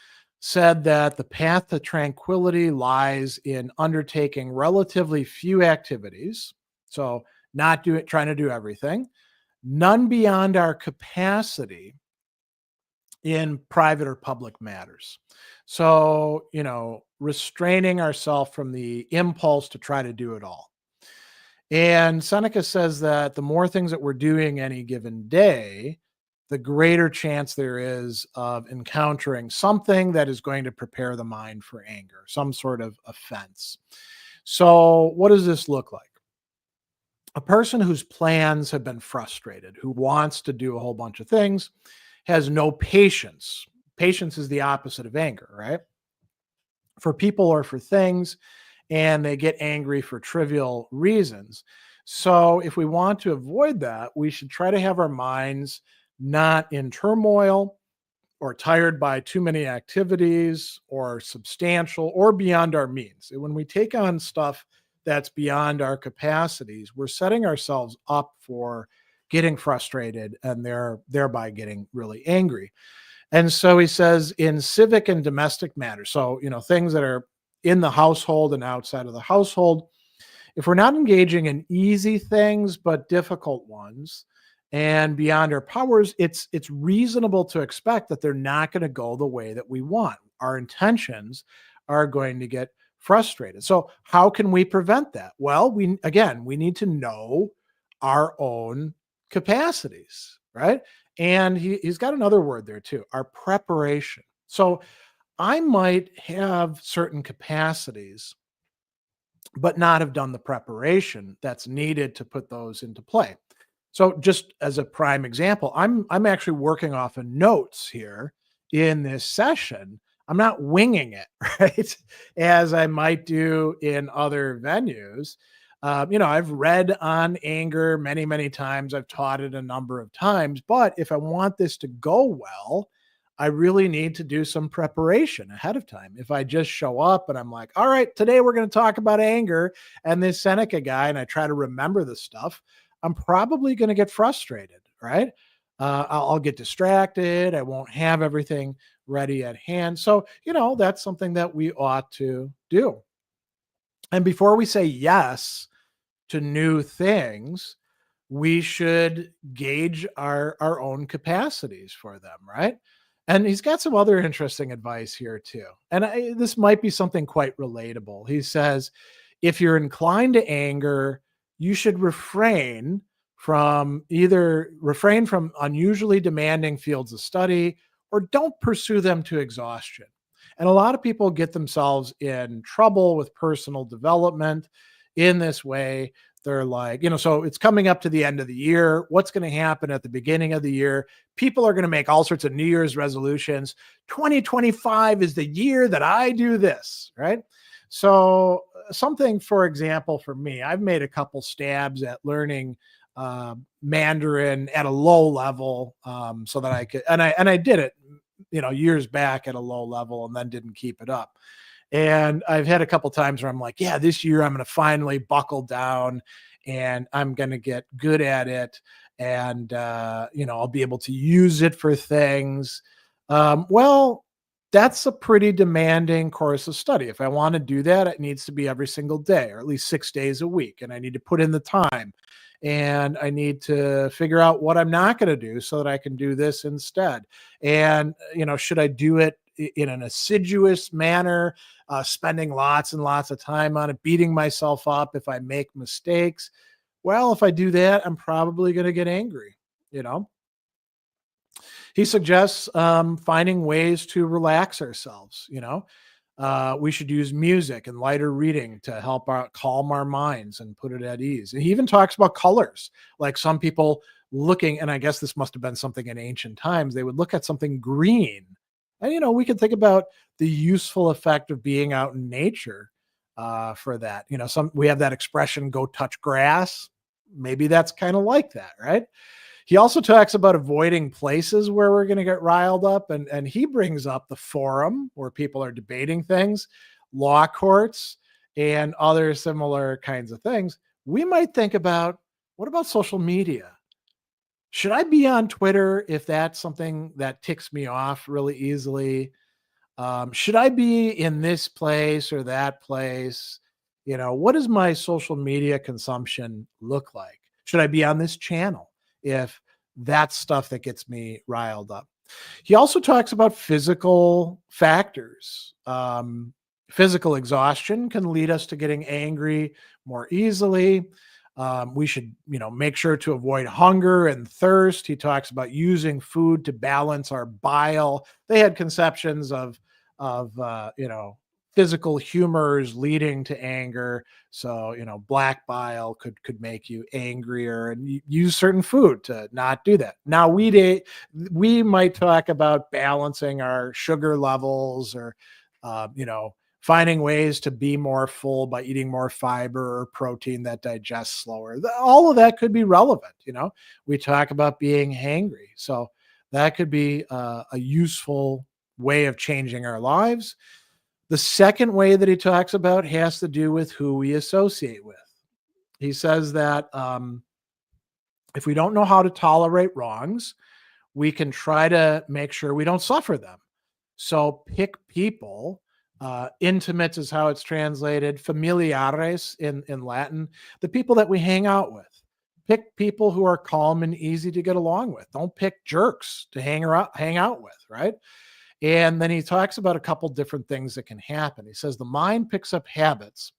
said that the path to tranquility lies in undertaking relatively few activities. So, not trying to do everything, none beyond our capacity in private or public matters. So, restraining ourselves from the impulse to try to do it all. And Seneca says that the more things that we're doing any given day, the greater chance there is of encountering something that is going to prepare the mind for anger, some sort of offense. So, what does this look like? A person whose plans have been frustrated, who wants to do a whole bunch of things, has no patience. Patience is the opposite of anger, right? For people or for things, and they get angry for trivial reasons. So, if we want to avoid that, we should try to have our minds not in turmoil or tired by too many activities or substantial or beyond our means. And when we take on stuff that's beyond our capacities, we're setting ourselves up for getting frustrated and thereby getting really angry. And so he says in civic and domestic matters, so, things that are in the household and outside of the household, if we're not engaging in easy things but difficult ones and beyond our powers, it's reasonable to expect that they're not going to go the way that we want. Our intentions are going to get frustrated. So how can we prevent that? Well, we need to know our own capacities, right? And he's got another word there too, our preparation. So I might have certain capacities but not have done the preparation that's needed to put those into play. So just as a prime example, I'm actually working off of notes here in this session. I'm not winging it, right? As I might do in other venues. I've read on anger many, many times. I've taught it a number of times. But if I want this to go well, I really need to do some preparation ahead of time. If I just show up and I'm like, all right, today we're going to talk about anger and this Seneca guy, and I try to remember the stuff, I'm probably going to get frustrated, right? I'll get distracted. I won't have everything ready at hand. So, that's something that we ought to do. And before we say yes to new things, we should gauge our own capacities for them, right? And he's got some other interesting advice here too. And this might be something quite relatable. He says, if you're inclined to anger, you should refrain from unusually demanding fields of study or don't pursue them to exhaustion. And a lot of people get themselves in trouble with personal development in this way. They're like, so it's coming up to the end of the year. What's going to happen at the beginning of the year? People are going to make all sorts of New Year's resolutions. 2025 is the year that I do this, right? So something, for example, for me, I've made a couple stabs at learning Mandarin at a low level, so that I could, and I did it, years back at a low level and then didn't keep it up. And I've had a couple times where I'm like, yeah, this year I'm going to finally buckle down and I'm going to get good at it. And, I'll be able to use it for things. Well, that's a pretty demanding course of study. If I want to do that, it needs to be every single day or at least 6 days a week. And I need to put in the time and I need to figure out what I'm not going to do so that I can do this instead. And, should I do it in an assiduous manner, spending lots and lots of time on it, beating myself up if I make mistakes? Well, if I do that, I'm probably going to get angry. You know, he suggests finding ways to relax ourselves. We should use music and lighter reading to help calm our minds and put it at ease. And he even talks about colors, like some people looking, and I guess this must have been something in ancient times, they would look at something green. And, we can think about the useful effect of being out in nature for that. We have that expression, go touch grass. Maybe that's kind of like that, right? He also talks about avoiding places where we're going to get riled up. And he brings up the forum where people are debating things, law courts, and other similar kinds of things. We might think about, what about social media? Should I be on Twitter if that's something that ticks me off really easily? Should I be in this place or that place? What does my social media consumption look like? Should I be on this channel if that's stuff that gets me riled up? He also talks about physical factors. Physical exhaustion can lead us to getting angry more easily. We should, make sure to avoid hunger and thirst. He talks about using food to balance our bile. They had conceptions of physical humors leading to anger. So, black bile could make you angrier, and use certain food to not do that. Now, we might talk about balancing our sugar levels, or finding ways to be more full by eating more fiber or protein that digests slower. All of that could be relevant. We talk about being hangry. So that could be a useful way of changing our lives. The second way that he talks about has to do with who we associate with. He says that if we don't know how to tolerate wrongs, we can try to make sure we don't suffer them. So pick people. Intimates is how it's translated. Familiares in Latin, the people that we hang out with. Pick people who are calm and easy to get along with. Don't pick jerks to hang out with, right? And then he talks about a couple different things that can happen. He says the mind picks up habits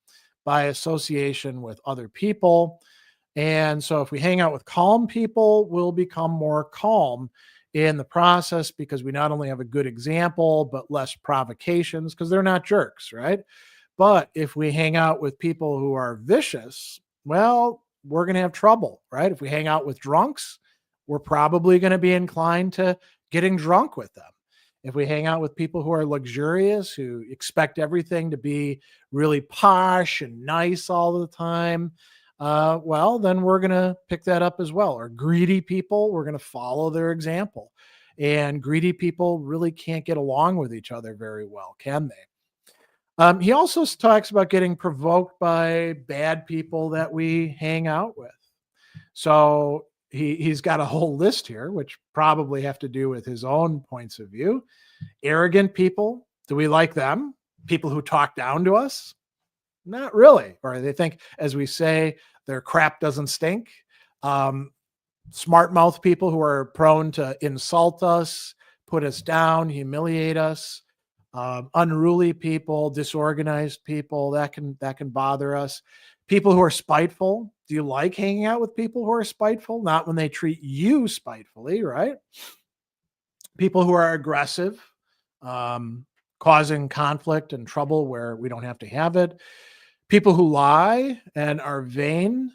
by association with other people. And so if we hang out with calm people, we'll become more calm in the process, because we not only have a good example, but less provocations because they're not jerks, right? But if we hang out with people who are vicious, well, we're going to have trouble, right? If we hang out with drunks, we're probably going to be inclined to getting drunk with them. If we hang out with people who are luxurious, who expect everything to be really posh and nice all the time, well, then we're going to pick that up as well. Or greedy people, we're going to follow their example. And greedy people really can't get along with each other very well, can they? He also talks about getting provoked by bad people that we hang out with. So he's got a whole list here, which probably have to do with his own points of view. Arrogant people, do we like them? People who talk down to us? Not really. Or they think, as we say, their crap doesn't stink. Smart mouth people who are prone to insult us, put us down, humiliate us. Unruly people, disorganized people, that can bother us. People who are spiteful. Do you like hanging out with people who are spiteful? Not when they treat you spitefully, right? People who are aggressive, causing conflict and trouble where we don't have to have it. People who lie and are vain.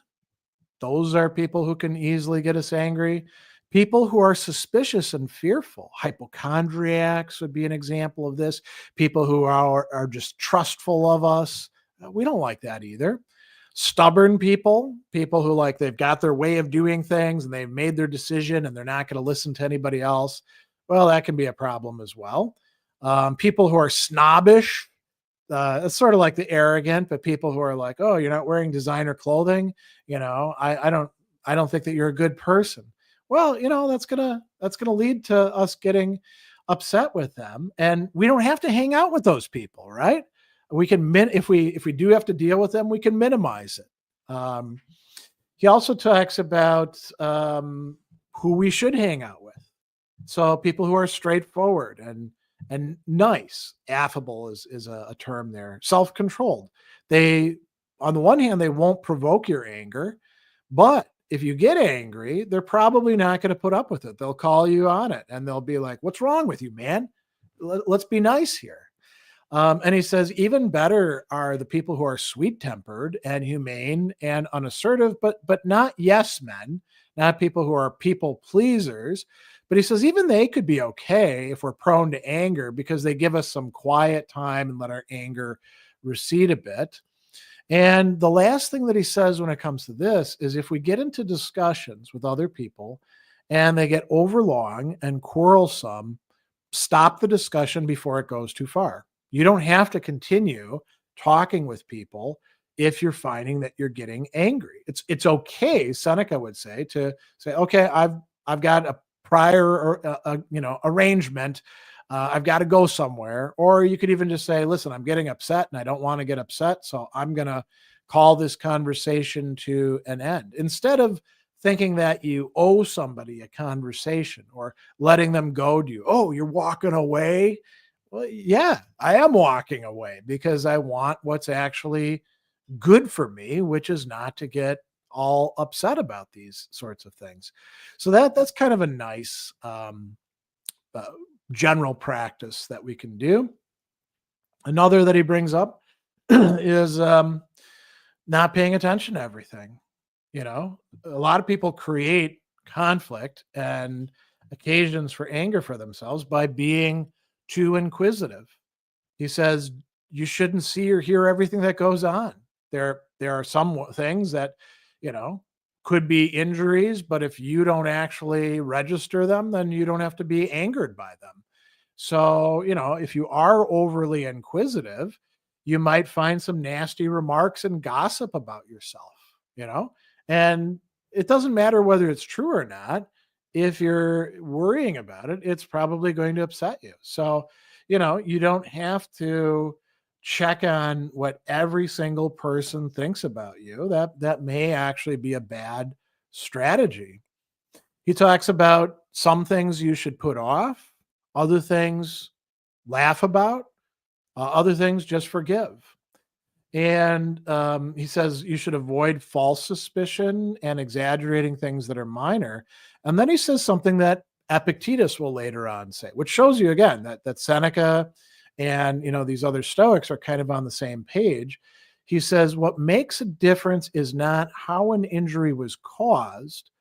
Those are people who can easily get us angry. People who are suspicious and fearful. Hypochondriacs would be an example of this. People who are just trustful of us. We don't like that either. Stubborn people, people who they've got their way of doing things and they've made their decision and they're not going to listen to anybody else. Well, that can be a problem as well. People who are snobbish. It's sort of like the arrogant, but people who are like, oh, you're not wearing designer clothing. I don't think that you're a good person. Well, that's gonna lead to us getting upset with them, and we don't have to hang out with those people, right? We can if we do have to deal with them, we can minimize it. He also talks about who we should hang out with. So people who are straightforward and nice. Affable is a term there. Self-controlled. They, on the one hand, they won't provoke your anger, But if you get angry, they're probably not going to put up with it. They'll call you on it and they'll be like, "What's wrong with you, man? Let's be nice here." And he says, even better are the people who are sweet tempered and humane and unassertive, but not yes men, not people who are people pleasers. But he says, even they could be okay if we're prone to anger because they give us some quiet time and let our anger recede a bit. And the last thing that he says when it comes to this is if we get into discussions with other people and they get overlong and quarrelsome, stop the discussion before it goes too far. You don't have to continue talking with people if you're finding that you're getting angry. It's okay, Seneca would say, to say, okay, I've got a prior or arrangement. I've got to go somewhere. Or you could even just say, listen, I'm getting upset and I don't want to get upset. So I'm going to call this conversation to an end. Instead of thinking that you owe somebody a conversation or letting them goad you. Oh, you're walking away? Well, yeah, I am walking away because I want what's actually good for me, which is not to get all upset about these sorts of things. So that's kind of a nice uh, general practice that we can do. Another that he brings up is not paying attention to everything. You know, a lot of people create conflict and occasions for anger for themselves by being too inquisitive. He says you shouldn't see or hear everything that goes on. There are some things that, you know, could be injuries, but if you don't actually register them, then you don't have to be angered by them. So, you know, if you are overly inquisitive, you might find some nasty remarks and gossip about yourself, you know, and it doesn't matter whether it's true or not. If you're worrying about it, it's probably going to upset you. So, you know, you don't have to check on what every single person thinks about you. That may actually be a bad strategy. He talks about some things you should put off, other things laugh about, other things just forgive. And he says you should avoid false suspicion and exaggerating things that are minor. And then he says something that Epictetus will later on say, which shows you again that Seneca and these other Stoics are kind of on the same page. He says what makes a difference is not how an injury was caused,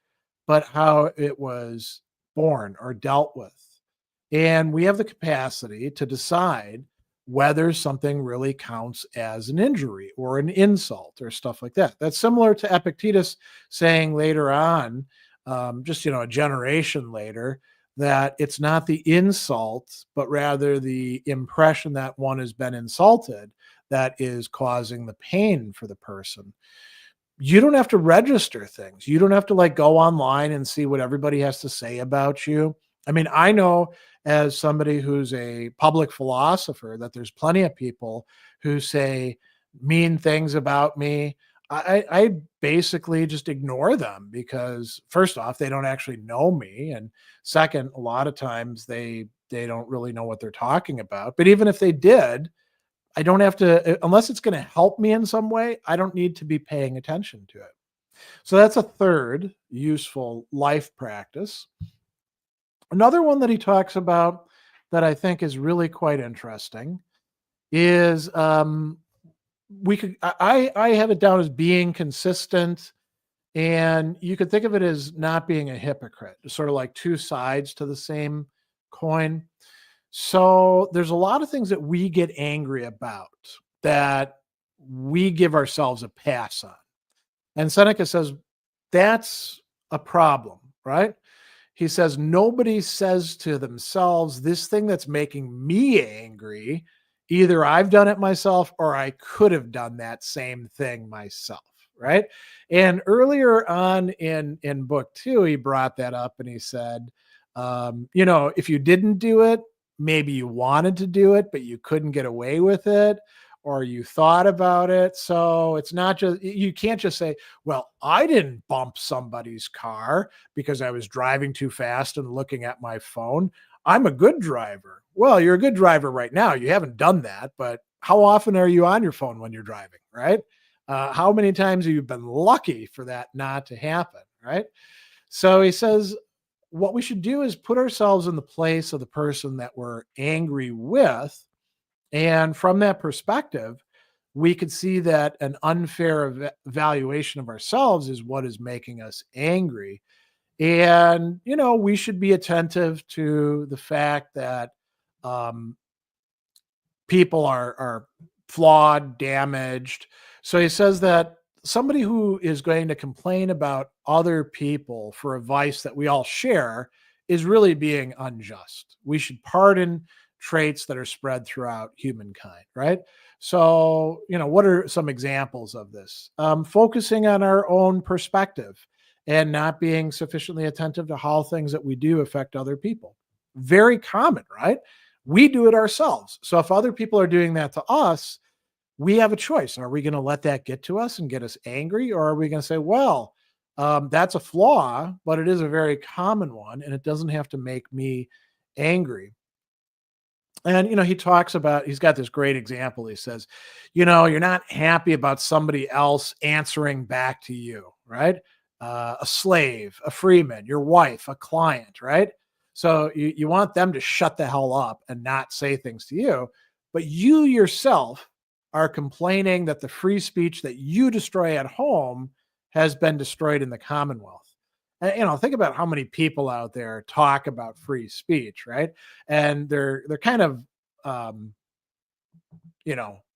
but how it was born or dealt with. And we have the capacity to decide whether something really counts as an injury or an insult or stuff like that. That's similar to Epictetus saying later on, just a generation later, that it's not the insult, but rather the impression that one has been insulted that is causing the pain for the person. You don't have to register things. You don't have to go online and see what everybody has to say about you. I mean, I know as somebody who's a public philosopher that there's plenty of people who say mean things about me. I basically just ignore them because first off, they don't actually know me. And second, a lot of times they don't really know what they're talking about. But even if they did, I don't have to, unless it's going to help me in some way, I don't need to be paying attention to it. So that's a third useful life practice. Another one that he talks about that I think is really quite interesting is I have it down as being consistent, and you could think of it as not being a hypocrite, sort of like two sides to the same coin. So there's a lot of things that we get angry about that we give ourselves a pass on. And Seneca says that's a problem, right? He says nobody says to themselves, this thing that's making me angry, either I've done it myself or I could have done that same thing myself, right? And earlier on in book 2, he brought that up and he said, if you didn't do it, maybe you wanted to do it, but you couldn't get away with it, or you thought about it. So it's not just, you can't just say, well, I didn't bump somebody's car because I was driving too fast and looking at my phone. I'm a good driver. Well, you're a good driver right now. You haven't done that, but how often are you on your phone when you're driving, right? How many times have you been lucky for that not to happen, right? So he says what we should do is put ourselves in the place of the person that we're angry with. And from that perspective, we could see that an unfair evaluation of ourselves is what is making us angry. And, we should be attentive to the fact that um, people are flawed, damaged. So he says that somebody who is going to complain about other people for a vice that we all share is really being unjust. We should pardon traits that are spread throughout humankind, right? So, what are some examples of this? Focusing on our own perspective and not being sufficiently attentive to how things that we do affect other people. Very common, right? We do it ourselves. So if other people are doing that to us, we have a choice. Are we going to let that get to us and get us angry? Or are we going to say, well, that's a flaw, but it is a very common one and it doesn't have to make me angry. And, he talks about, he's got this great example. He says, you're not happy about somebody else answering back to you, right? A slave, a freeman, your wife, a client, right? So you want them to shut the hell up and not say things to you, but you yourself are complaining that the free speech that you destroy at home has been destroyed in the Commonwealth. And, think about how many people out there talk about free speech, right? And they're kind of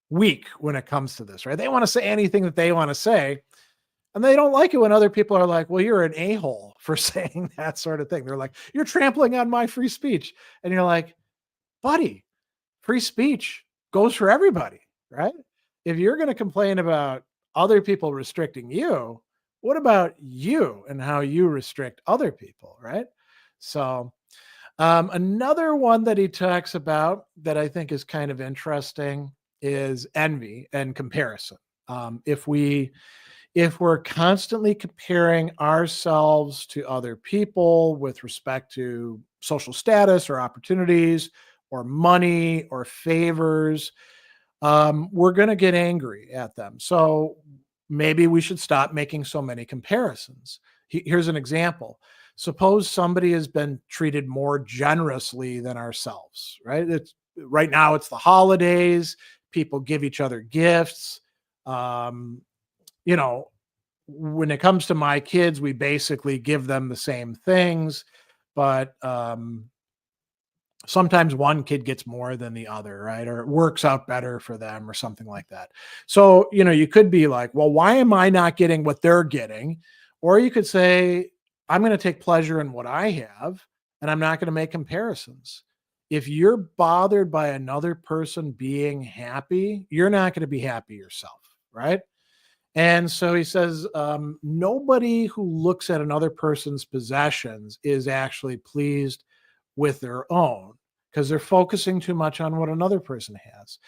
weak when it comes to this, right? They want to say anything that they want to say. And they don't like it when other people are like, well, you're an a-hole for saying that sort of thing. They're like, you're trampling on my free speech. And you're like, buddy, free speech goes for everybody, right? If you're going to complain about other people restricting you, what about you and how you restrict other people, right? So another one that he talks about that I think is kind of interesting is envy and comparison. If we're constantly comparing ourselves to other people with respect to social status or opportunities or money or favors, we're going to get angry at them. So maybe we should stop making so many comparisons. Here's an example. Suppose somebody has been treated more generously than ourselves, right? Right now it's the holidays. People give each other gifts. When it comes to my kids, we basically give them the same things, but sometimes one kid gets more than the other, right? Or it works out better for them or something like that. So, you could be like, well, why am I not getting what they're getting? Or you could say, I'm going to take pleasure in what I have and I'm not going to make comparisons. If you're bothered by another person being happy, you're not going to be happy yourself, right? And so he says, nobody who looks at another person's possessions is actually pleased with their own because they're focusing too much on what another person has.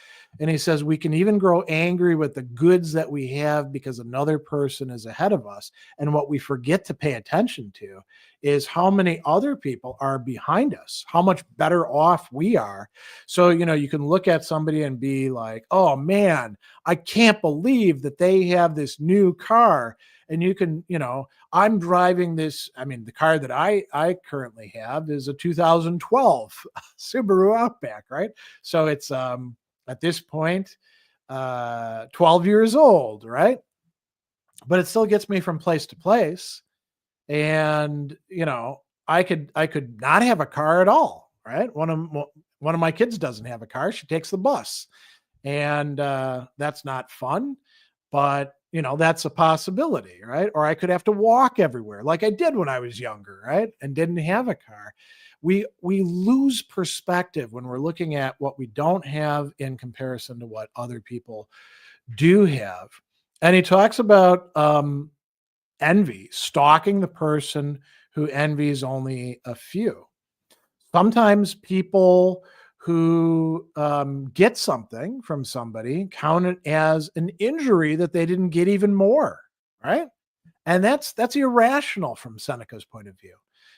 And he says, we can even grow angry with the goods that we have because another person is ahead of us. And what we forget to pay attention to is how many other people are behind us, how much better off we are. So, you can look at somebody and be like, oh man, I can't believe that they have this new car. And you can, I'm driving this. I mean, the car that I currently have is a 2012 Subaru Outback, right? So it's at this point 12 years old, right? But it still gets me from place to place. And I could not have a car at all, right? One of my kids doesn't have a car. She takes the bus, and that's not fun. But that's a possibility, right? Or I could have to walk everywhere like I did when I was younger, right? And didn't have a car. We lose perspective when we're looking at what we don't have in comparison to what other people do have. And he talks about envy, stalking the person who envies only a few. Sometimes people who get something from somebody count it as an injury that they didn't get even more, right? And that's irrational from Seneca's point of view.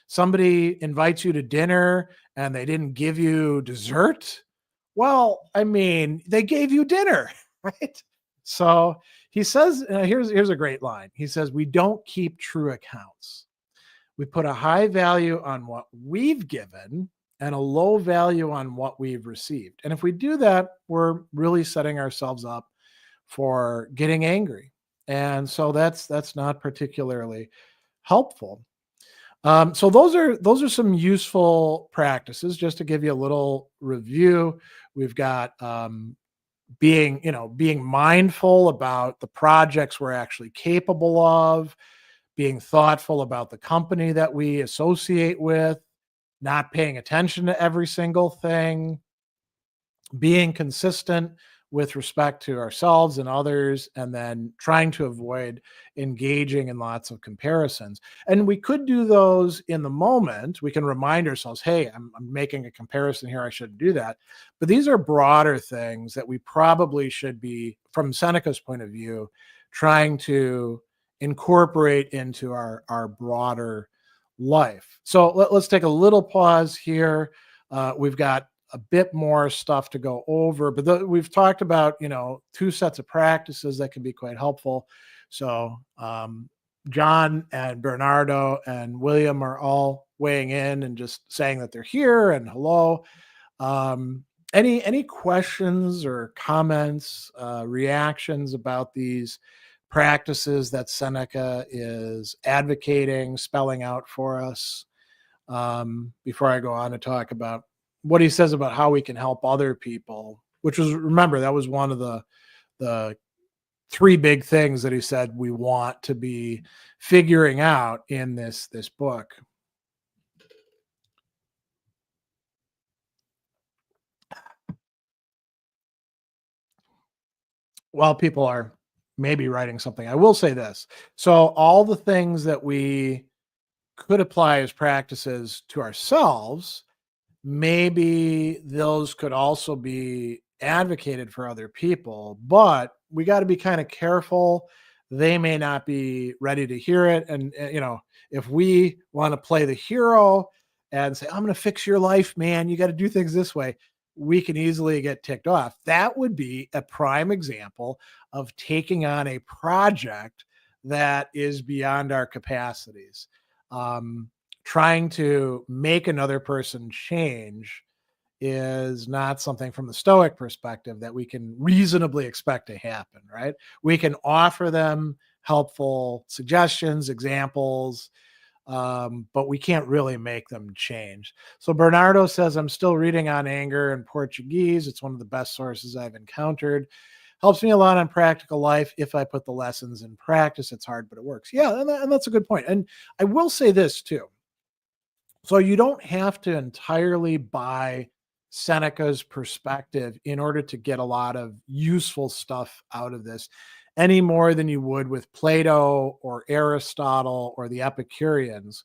Somebody invites you to dinner and they didn't give you dessert. Well, I mean, they gave you dinner, right? So He says, here's a great line. He says, "We don't keep true accounts. We put a high value on what we've given and a low value on what we've received. And if we do that, we're really setting ourselves up for getting angry. And so that's not particularly helpful. So those are some useful practices. Just to give you a little review, we've got being mindful about the projects we're actually capable of, being thoughtful about the company that we associate with, not paying attention to every single thing, being consistent with respect to ourselves and others, and then trying to avoid engaging in lots of comparisons. And we could do those in the moment. We can remind ourselves, hey, I'm making a comparison here. I shouldn't do that. But these are broader things that we probably should be, from Seneca's point of view, trying to incorporate into our broader life. So let's take a little pause here. We've got a bit more stuff to go over, but we've talked about, two sets of practices that can be quite helpful. So John and Bernardo and William are all weighing in and just saying that they're here and hello. Any questions or comments, reactions about these practices that Seneca is advocating, spelling out for us, before I go on to talk about what he says about how we can help other people, which was, remember, that was one of the three big things that he said we want to be figuring out in this book. While people are maybe writing something, I will say this. So all the things that we could apply as practices to ourselves, maybe those could also be advocated for other people, but we got to be kind of careful. They may not be ready to hear it. And, if we want to play the hero and say, I'm going to fix your life, man, you got to do things this way, we can easily get ticked off. That would be a prime example of taking on a project that is beyond our capacities. Trying to make another person change is not something from the Stoic perspective that we can reasonably expect to happen, right? We can offer them helpful suggestions, examples, but we can't really make them change. So Bernardo says, I'm still reading on anger in Portuguese. It's one of the best sources I've encountered. Helps me a lot on practical life if I put the lessons in practice. It's hard, but it works. Yeah, and that's a good point. And I will say this too. So you don't have to entirely buy Seneca's perspective in order to get a lot of useful stuff out of this, any more than you would with Plato or Aristotle or the Epicureans.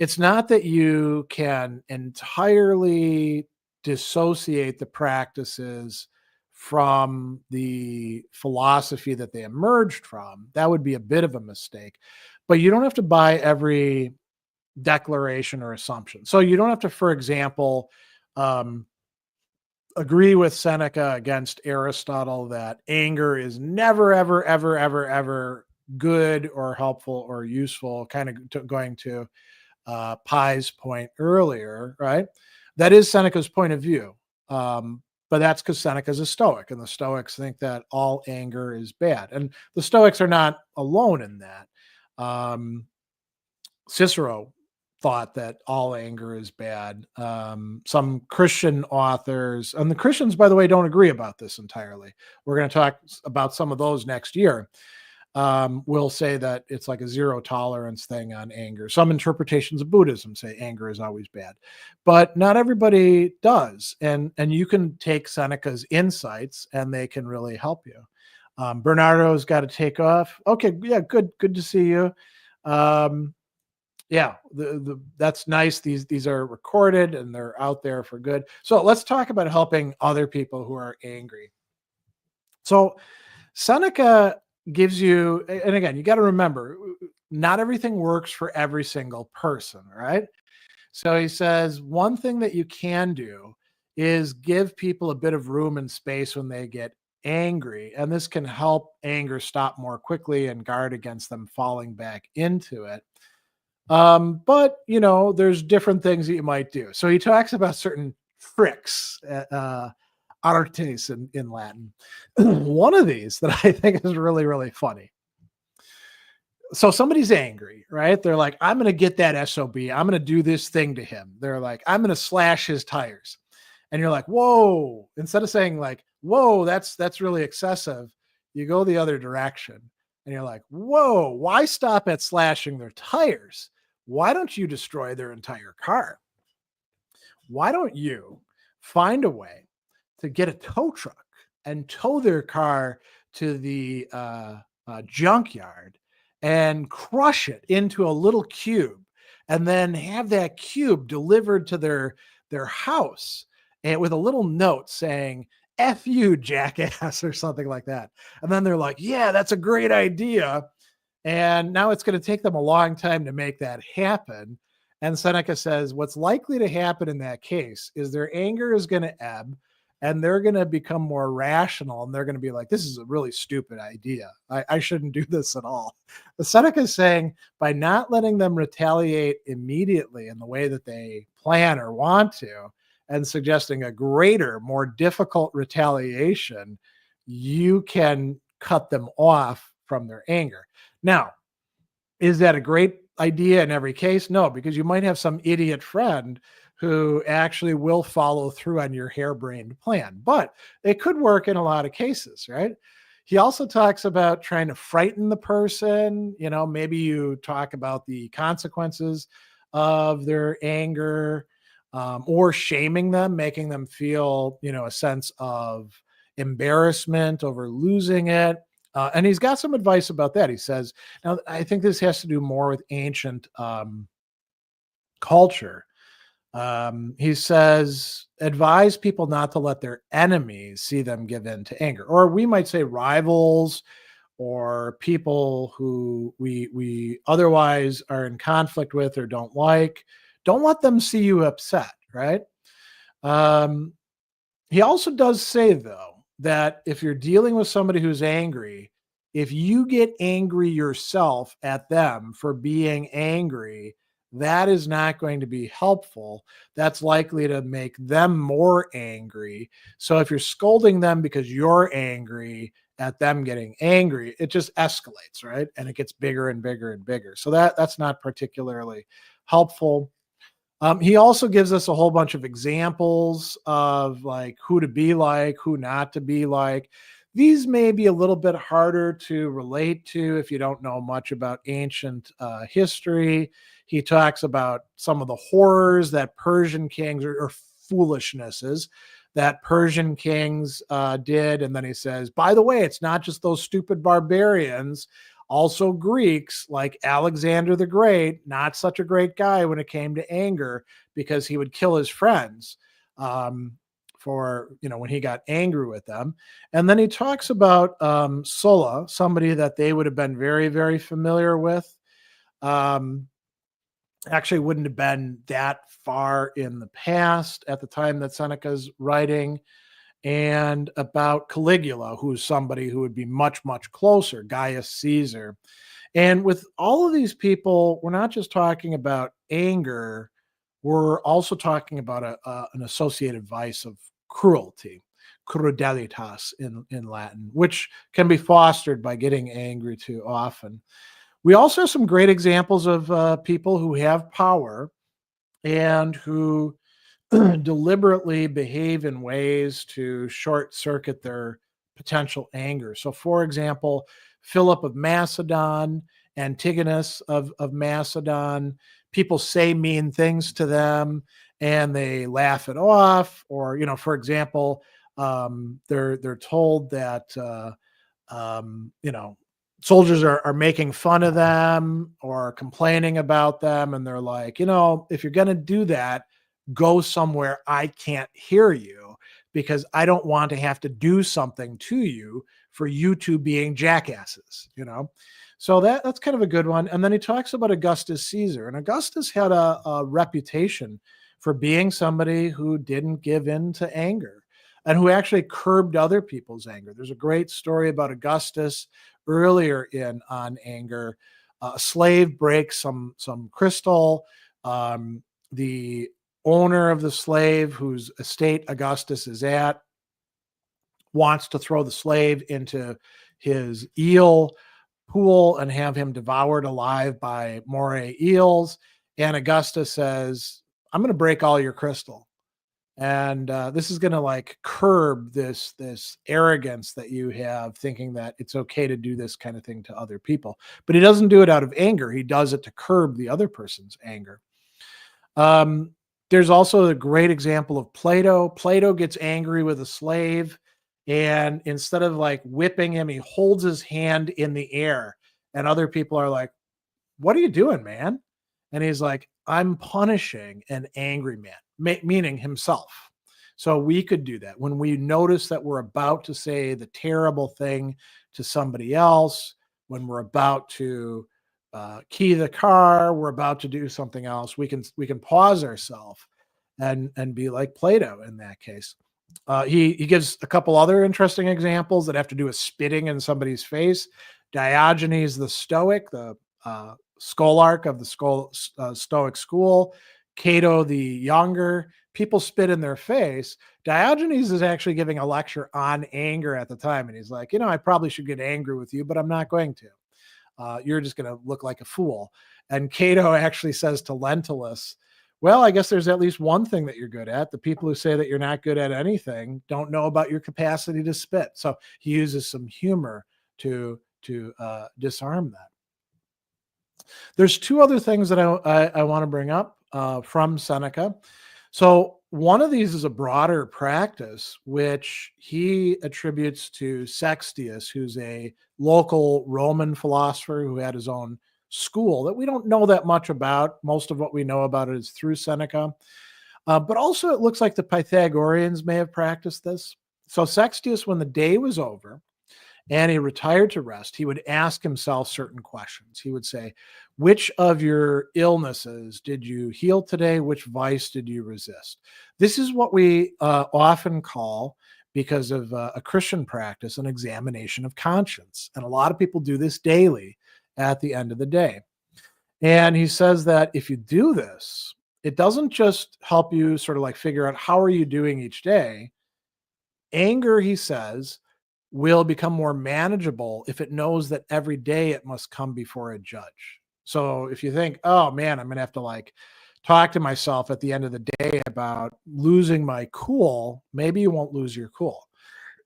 It's not that you can entirely dissociate the practices from the philosophy that they emerged from. That would be a bit of a mistake. But you don't have to buy every declaration or assumption. So you don't have to, for example, agree with Seneca against Aristotle that anger is never, ever, ever, ever, ever good or helpful or useful, kind of going to Pye's point earlier, right? That is Seneca's point of view. But that's because Seneca's a Stoic, and the Stoics think that all anger is bad. And the Stoics are not alone in that. Cicero thought that all anger is bad. Some Christian authors, and the Christians, by the way, don't agree about this entirely. We're going to talk about some of those next year. Will say that it's like a zero tolerance thing on anger. Some interpretations of Buddhism say anger is always bad, but not everybody does. And you can take Seneca's insights and they can really help you. Bernardo's got to take off. Okay. Yeah. Good to see you. Yeah, that's nice. These are recorded and they're out there for good. So let's talk about helping other people who are angry. So Seneca gives you, and again, you got to remember, not everything works for every single person, right? So he says one thing that you can do is give people a bit of room and space when they get angry, and this can help anger stop more quickly and guard against them falling back into it. But there's different things that you might do. So he talks about certain tricks, artes in Latin. One of these that I think is really, really funny. So somebody's angry, right? They're like, I'm going to get that SOB. I'm going to do this thing to him. They're like, I'm going to slash his tires. And you're like, whoa, instead of saying like, whoa, that's really excessive, you go the other direction and you're like, whoa, why stop at slashing their tires? Why don't you destroy their entire car? Why don't you find a way to get a tow truck and tow their car to the junkyard and crush it into a little cube and then have that cube delivered to their house and with a little note saying F you, jackass, or something like that. And then they're like, yeah, that's a great idea. And now it's going to take them a long time to make that happen. And Seneca says what's likely to happen in that case is their anger is going to ebb and they're going to become more rational and they're going to be like, this is a really stupid idea. I shouldn't do this at all. The Seneca is saying by not letting them retaliate immediately in the way that they plan or want to, and suggesting a greater, more difficult retaliation, you can cut them off from their anger. Now, is that a great idea in every case? No, because you might have some idiot friend who actually will follow through on your harebrained plan, but it could work in a lot of cases, right? He also talks about trying to frighten the person. Maybe you talk about the consequences of their anger, or shaming them, making them feel, a sense of embarrassment over losing it. And he's got some advice about that. He says, now, I think this has to do more with ancient culture. He says, advise people not to let their enemies see them give in to anger, or we might say rivals or people who we otherwise are in conflict with or don't like. Don't let them see you upset, right? He also does say, though, that if you're dealing with somebody who's angry, if you get angry yourself at them for being angry, that is not going to be helpful. That's likely to make them more angry. So if you're scolding them because you're angry at them getting angry, it just escalates, right? And it gets bigger and bigger and bigger. So that's not particularly helpful. He also gives us a whole bunch of examples of like who to be like, who not to be like. These may be a little bit harder to relate to if you don't know much about ancient history. He talks about some of the horrors that Persian kings or foolishnesses that Persian kings did. And then he says, by the way, it's not just those stupid barbarians. Also Greeks like Alexander the Great, not such a great guy when it came to anger because he would kill his friends for, when he got angry with them. And then he talks about Sulla, somebody that they would have been very, very familiar with. Actually wouldn't have been that far in the past at the time that Seneca's writing. And about Caligula, who's somebody who would be much, much closer, Gaius Caesar. And with all of these people, we're not just talking about anger, we're also talking about an associated vice of cruelty, crudelitas in Latin, which can be fostered by getting angry too often. We also have some great examples of people who have power and who deliberately behave in ways to short circuit their potential anger. So, for example, Philip of Macedon, Antigonus of Macedon, people say mean things to them and they laugh it off. Or, for example, they're told that soldiers are making fun of them or complaining about them, and they're like, if you're going to do that, go somewhere I can't hear you because I don't want to have to do something to you for you two being jackasses, So that's kind of a good one. And then he talks about Augustus Caesar, and Augustus had a reputation for being somebody who didn't give in to anger. and who actually curbed other people's anger. There's a great story about Augustus earlier in on anger. A slave breaks some crystal. The owner of the slave, whose estate Augustus is at, wants to throw the slave into his eel pool and have him devoured alive by moray eels. And Augustus says, I'm going to break all your crystal. And this is going to like curb this arrogance that you have, thinking that it's okay to do this kind of thing to other people. But he doesn't do it out of anger. He does it to curb the other person's anger. There's also a great example of Plato. Plato gets angry with a slave, and instead of like whipping him, he holds his hand in the air. And other people are like, what are you doing, man? And he's like, I'm punishing an angry man, meaning himself. So we could do that when we notice that we're about to say the terrible thing to somebody else, when we're about to key the car, we're about to do something else. We can pause ourselves and be like Plato in that case. He gives a couple other interesting examples that have to do with spitting in somebody's face. Diogenes the Stoic, the scholarch of the Stoic school, Cato the Younger, people spit in their face. Diogenes is actually giving a lecture on anger at the time, and he's like, I probably should get angry with you, but I'm not going to. You're just going to look like a fool. And Cato actually says to Lentulus, well, I guess there's at least one thing that you're good at. The people who say that you're not good at anything don't know about your capacity to spit. So he uses some humor to disarm that. There's two other things that I want to bring up from Seneca. So one of these is a broader practice, which he attributes to Sextius, who's a local Roman philosopher who had his own school that we don't know that much about. Most of what we know about it is through Seneca. But also it looks like the Pythagoreans may have practiced this. So Sextius, when the day was over and he retired to rest, he would ask himself certain questions. He would say, which of your illnesses did you heal today? Which vice did you resist? This is what we often call, because of a Christian practice, an examination of conscience. And a lot of people do this daily at the end of the day. And he says that if you do this, it doesn't just help you sort of like figure out how are you doing each day. Anger, he says, will become more manageable if it knows that every day it must come before a judge. So if you think, oh man, I'm going to have to like talk to myself at the end of the day about losing my cool, maybe you won't lose your cool.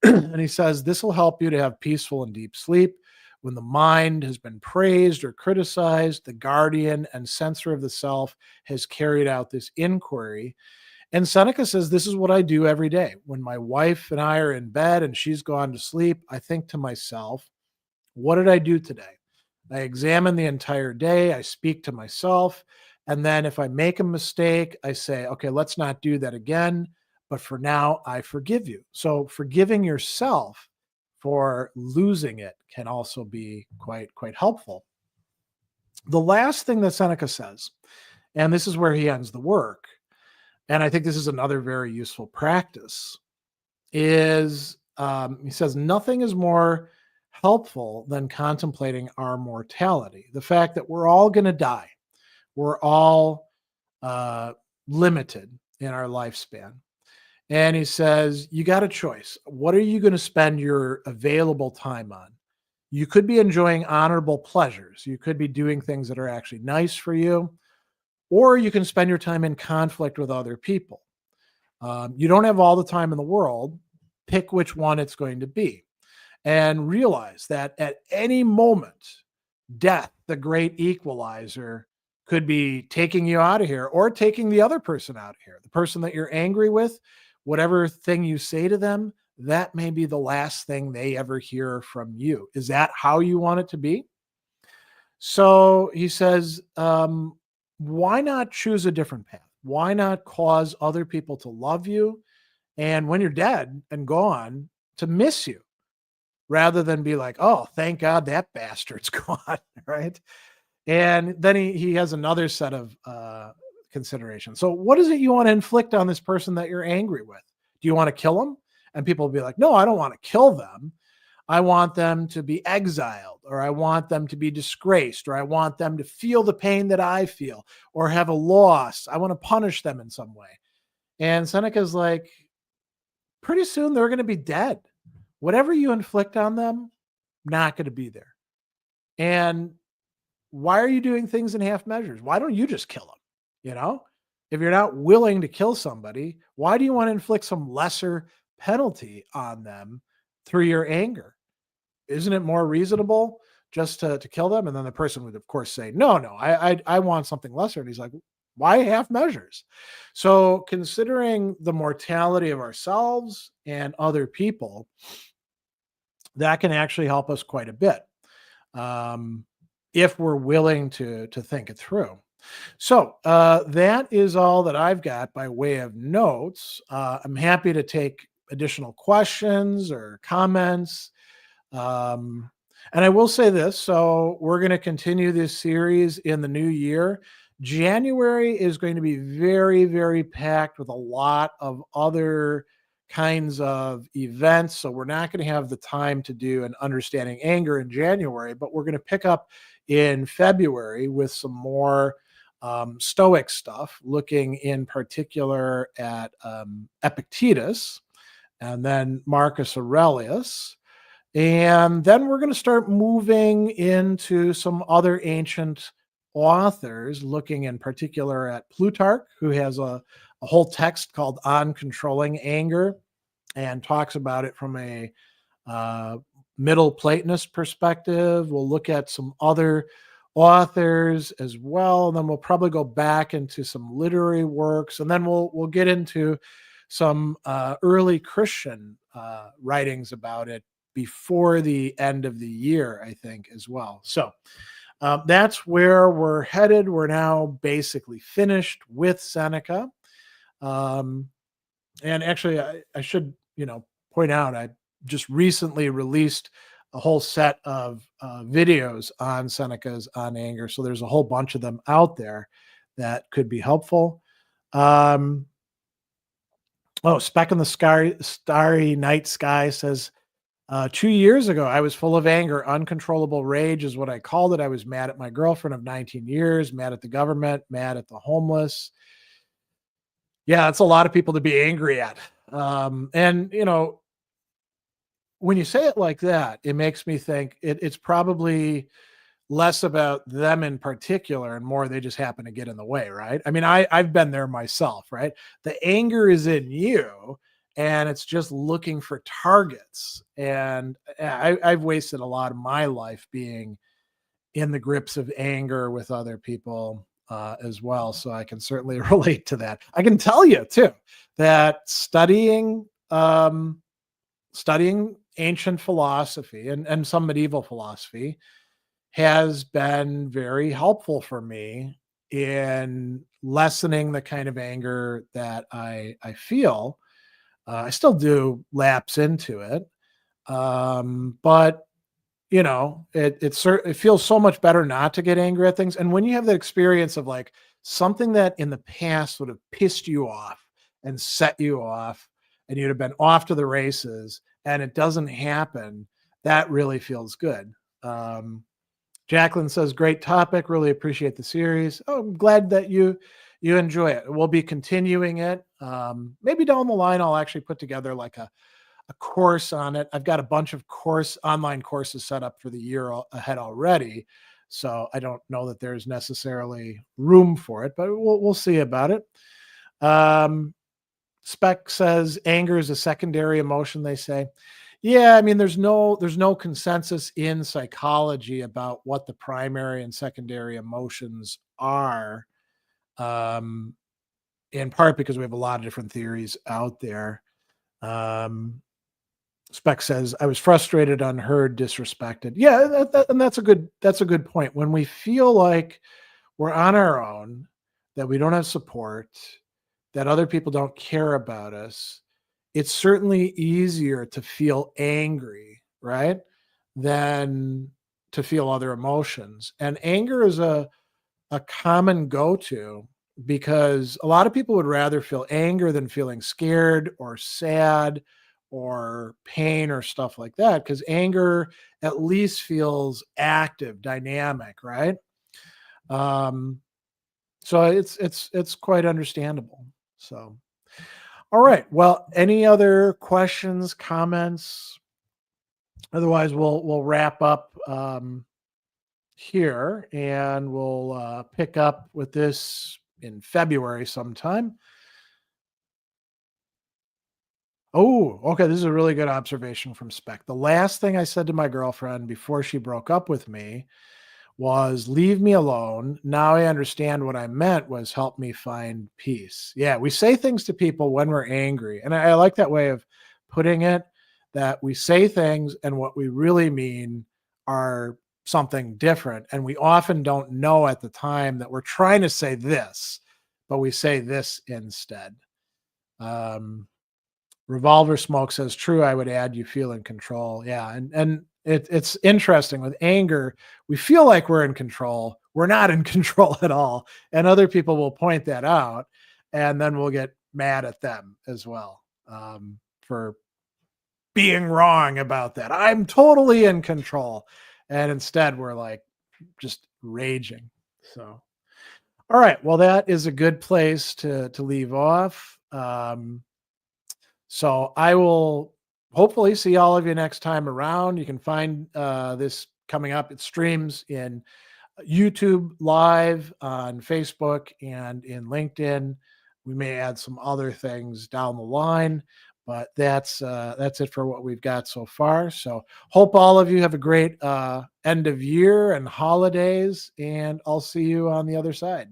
And he says this will help you to have peaceful and deep sleep. When the mind has been praised or criticized, the guardian and censor of the self has carried out this inquiry. And Seneca says, this is what I do every day. When my wife and I are in bed and she's gone to sleep, I think to myself, what did I do today? I examine the entire day. I speak to myself. And then if I make a mistake, I say, okay, let's not do that again. But for now, I forgive you. So forgiving yourself for losing it can also be quite helpful. The last thing that Seneca says, and this is where he ends the work, and I think this is another very useful practice, is he says, nothing is more helpful than contemplating our mortality. The fact that we're all going to die. We're all limited in our lifespan. And he says, you got a choice. What are you going to spend your available time on? You could be enjoying honorable pleasures. You could be doing things that are actually nice for you. Or you can spend your time in conflict with other people. You don't have all the time in the world. Pick which one it's going to be. And realize that at any moment, death, the great equalizer, could be taking you out of here or taking the other person out of here. The person that you're angry with, whatever thing you say to them, that may be the last thing they ever hear from you. Is that how you want it to be? So he says, why not choose a different path? Why not cause other people to love you? And when you're dead and gone, to miss you, rather than be like, oh, thank God that bastard's gone, right? And then he has another set of considerations. So what is it you want to inflict on this person that you're angry with? Do you want to kill him? And people will be like, no, I don't want to kill them. I want them to be exiled, or I want them to be disgraced, or I want them to feel the pain that I feel, or have a loss. I want to punish them in some way. And Seneca's like, pretty soon they're going to be dead. Whatever you inflict on them, not going to be there. And why are you doing things in half measures? Why don't you just kill them? You know, if you're not willing to kill somebody, why do you want to inflict some lesser penalty on them through your anger? Isn't it more reasonable just to kill them? And then the person would, of course, say, no, I want something lesser. And he's like, why half measures? So considering the mortality of ourselves and other people, that can actually help us quite a bit. If we're willing to think it through. So that is all that I've got by way of notes. I'm happy to take additional questions or comments. And I will say this, so we're going to continue this series in the new year. January is going to be very, very packed with a lot of other kinds of events. So we're not going to have the time to do an understanding anger in January, but we're going to pick up in February with some more Stoic stuff, looking in particular at Epictetus and then Marcus Aurelius. And then we're going to start moving into some other ancient authors, looking in particular at Plutarch, who has a whole text called On Controlling Anger and talks about it from a Middle Platonist perspective. We'll look at some other authors as well. And then we'll probably go back into some literary works. And then we'll get into some early Christian writings about it before the end of the year, I think, as well. So that's where we're headed. We're now basically finished with Seneca. And actually, I should, point out, I just recently released a whole set of videos on Seneca's On Anger. So there's a whole bunch of them out there that could be helpful. Speck in the Starry Night Sky says, 2 years ago, I was full of anger. Uncontrollable rage is what I called it. I was mad at my girlfriend of 19 years, mad at the government, mad at the homeless. Yeah, that's a lot of people to be angry at. And, when you say it like that, it makes me think it's probably less about them in particular and more they just happen to get in the way, right? I mean, I've been there myself, right? The anger is in you and it's just looking for targets. And I've wasted a lot of my life being in the grips of anger with other people as well. So I can certainly relate to that. I can tell you too, that studying ancient philosophy and some medieval philosophy has been very helpful for me in lessening the kind of anger that I feel. I still do lapse into it, but it feels so much better not to get angry at things. And when you have that experience of like something that in the past would have pissed you off and set you off, and you'd have been off to the races, and it doesn't happen, that really feels good. Jacqueline says, great topic. Really appreciate the series. Oh, I'm glad that you enjoy it. We'll be continuing it. Maybe down the line, I'll actually put together like a course on it. I've got a bunch of online courses set up for the year ahead already. So I don't know that there's necessarily room for it, but we'll see about it. Speck says anger is a secondary emotion, they say. Yeah, I mean, there's no consensus in psychology about what the primary and secondary emotions are, in part because we have a lot of different theories out there. Speck says, I was frustrated, unheard, disrespected. Yeah, and that's a good point. When we feel like we're on our own, that we don't have support, that other people don't care about us, it's certainly easier to feel angry, right, than to feel other emotions. And anger is a common go-to because a lot of people would rather feel anger than feeling scared or sad or pain or stuff like that, because anger at least feels active, dynamic, right? Um, so it's quite understandable. So, all right. Well, any other questions, comments? Otherwise, we'll wrap up here, and we'll pick up with this in February sometime. Oh, okay. This is a really good observation from Spec. The last thing I said to my girlfriend before she broke up with me was leave me alone. Now I understand what I meant was help me find peace. Yeah, we say things to people when we're angry. And I like that way of putting it, that we say things and what we really mean are something different. And we often don't know at the time that we're trying to say this, but we say this instead. Um, Revolver Smoke says, "True, I would add you feel in control." Yeah, and it's interesting with anger, we feel like we're in control. We're not in control at all, and other people will point that out, and then we'll get mad at them as well for being wrong about that. I'm totally in control, and instead we're like just raging. So, all right, well, that is a good place to leave off. So I will hopefully see all of you next time around. You can find this coming up. It streams in YouTube live, on Facebook, and in LinkedIn. We may add some other things down the line, but that's it for what we've got so far. So hope all of you have a great end of year and holidays, and I'll see you on the other side.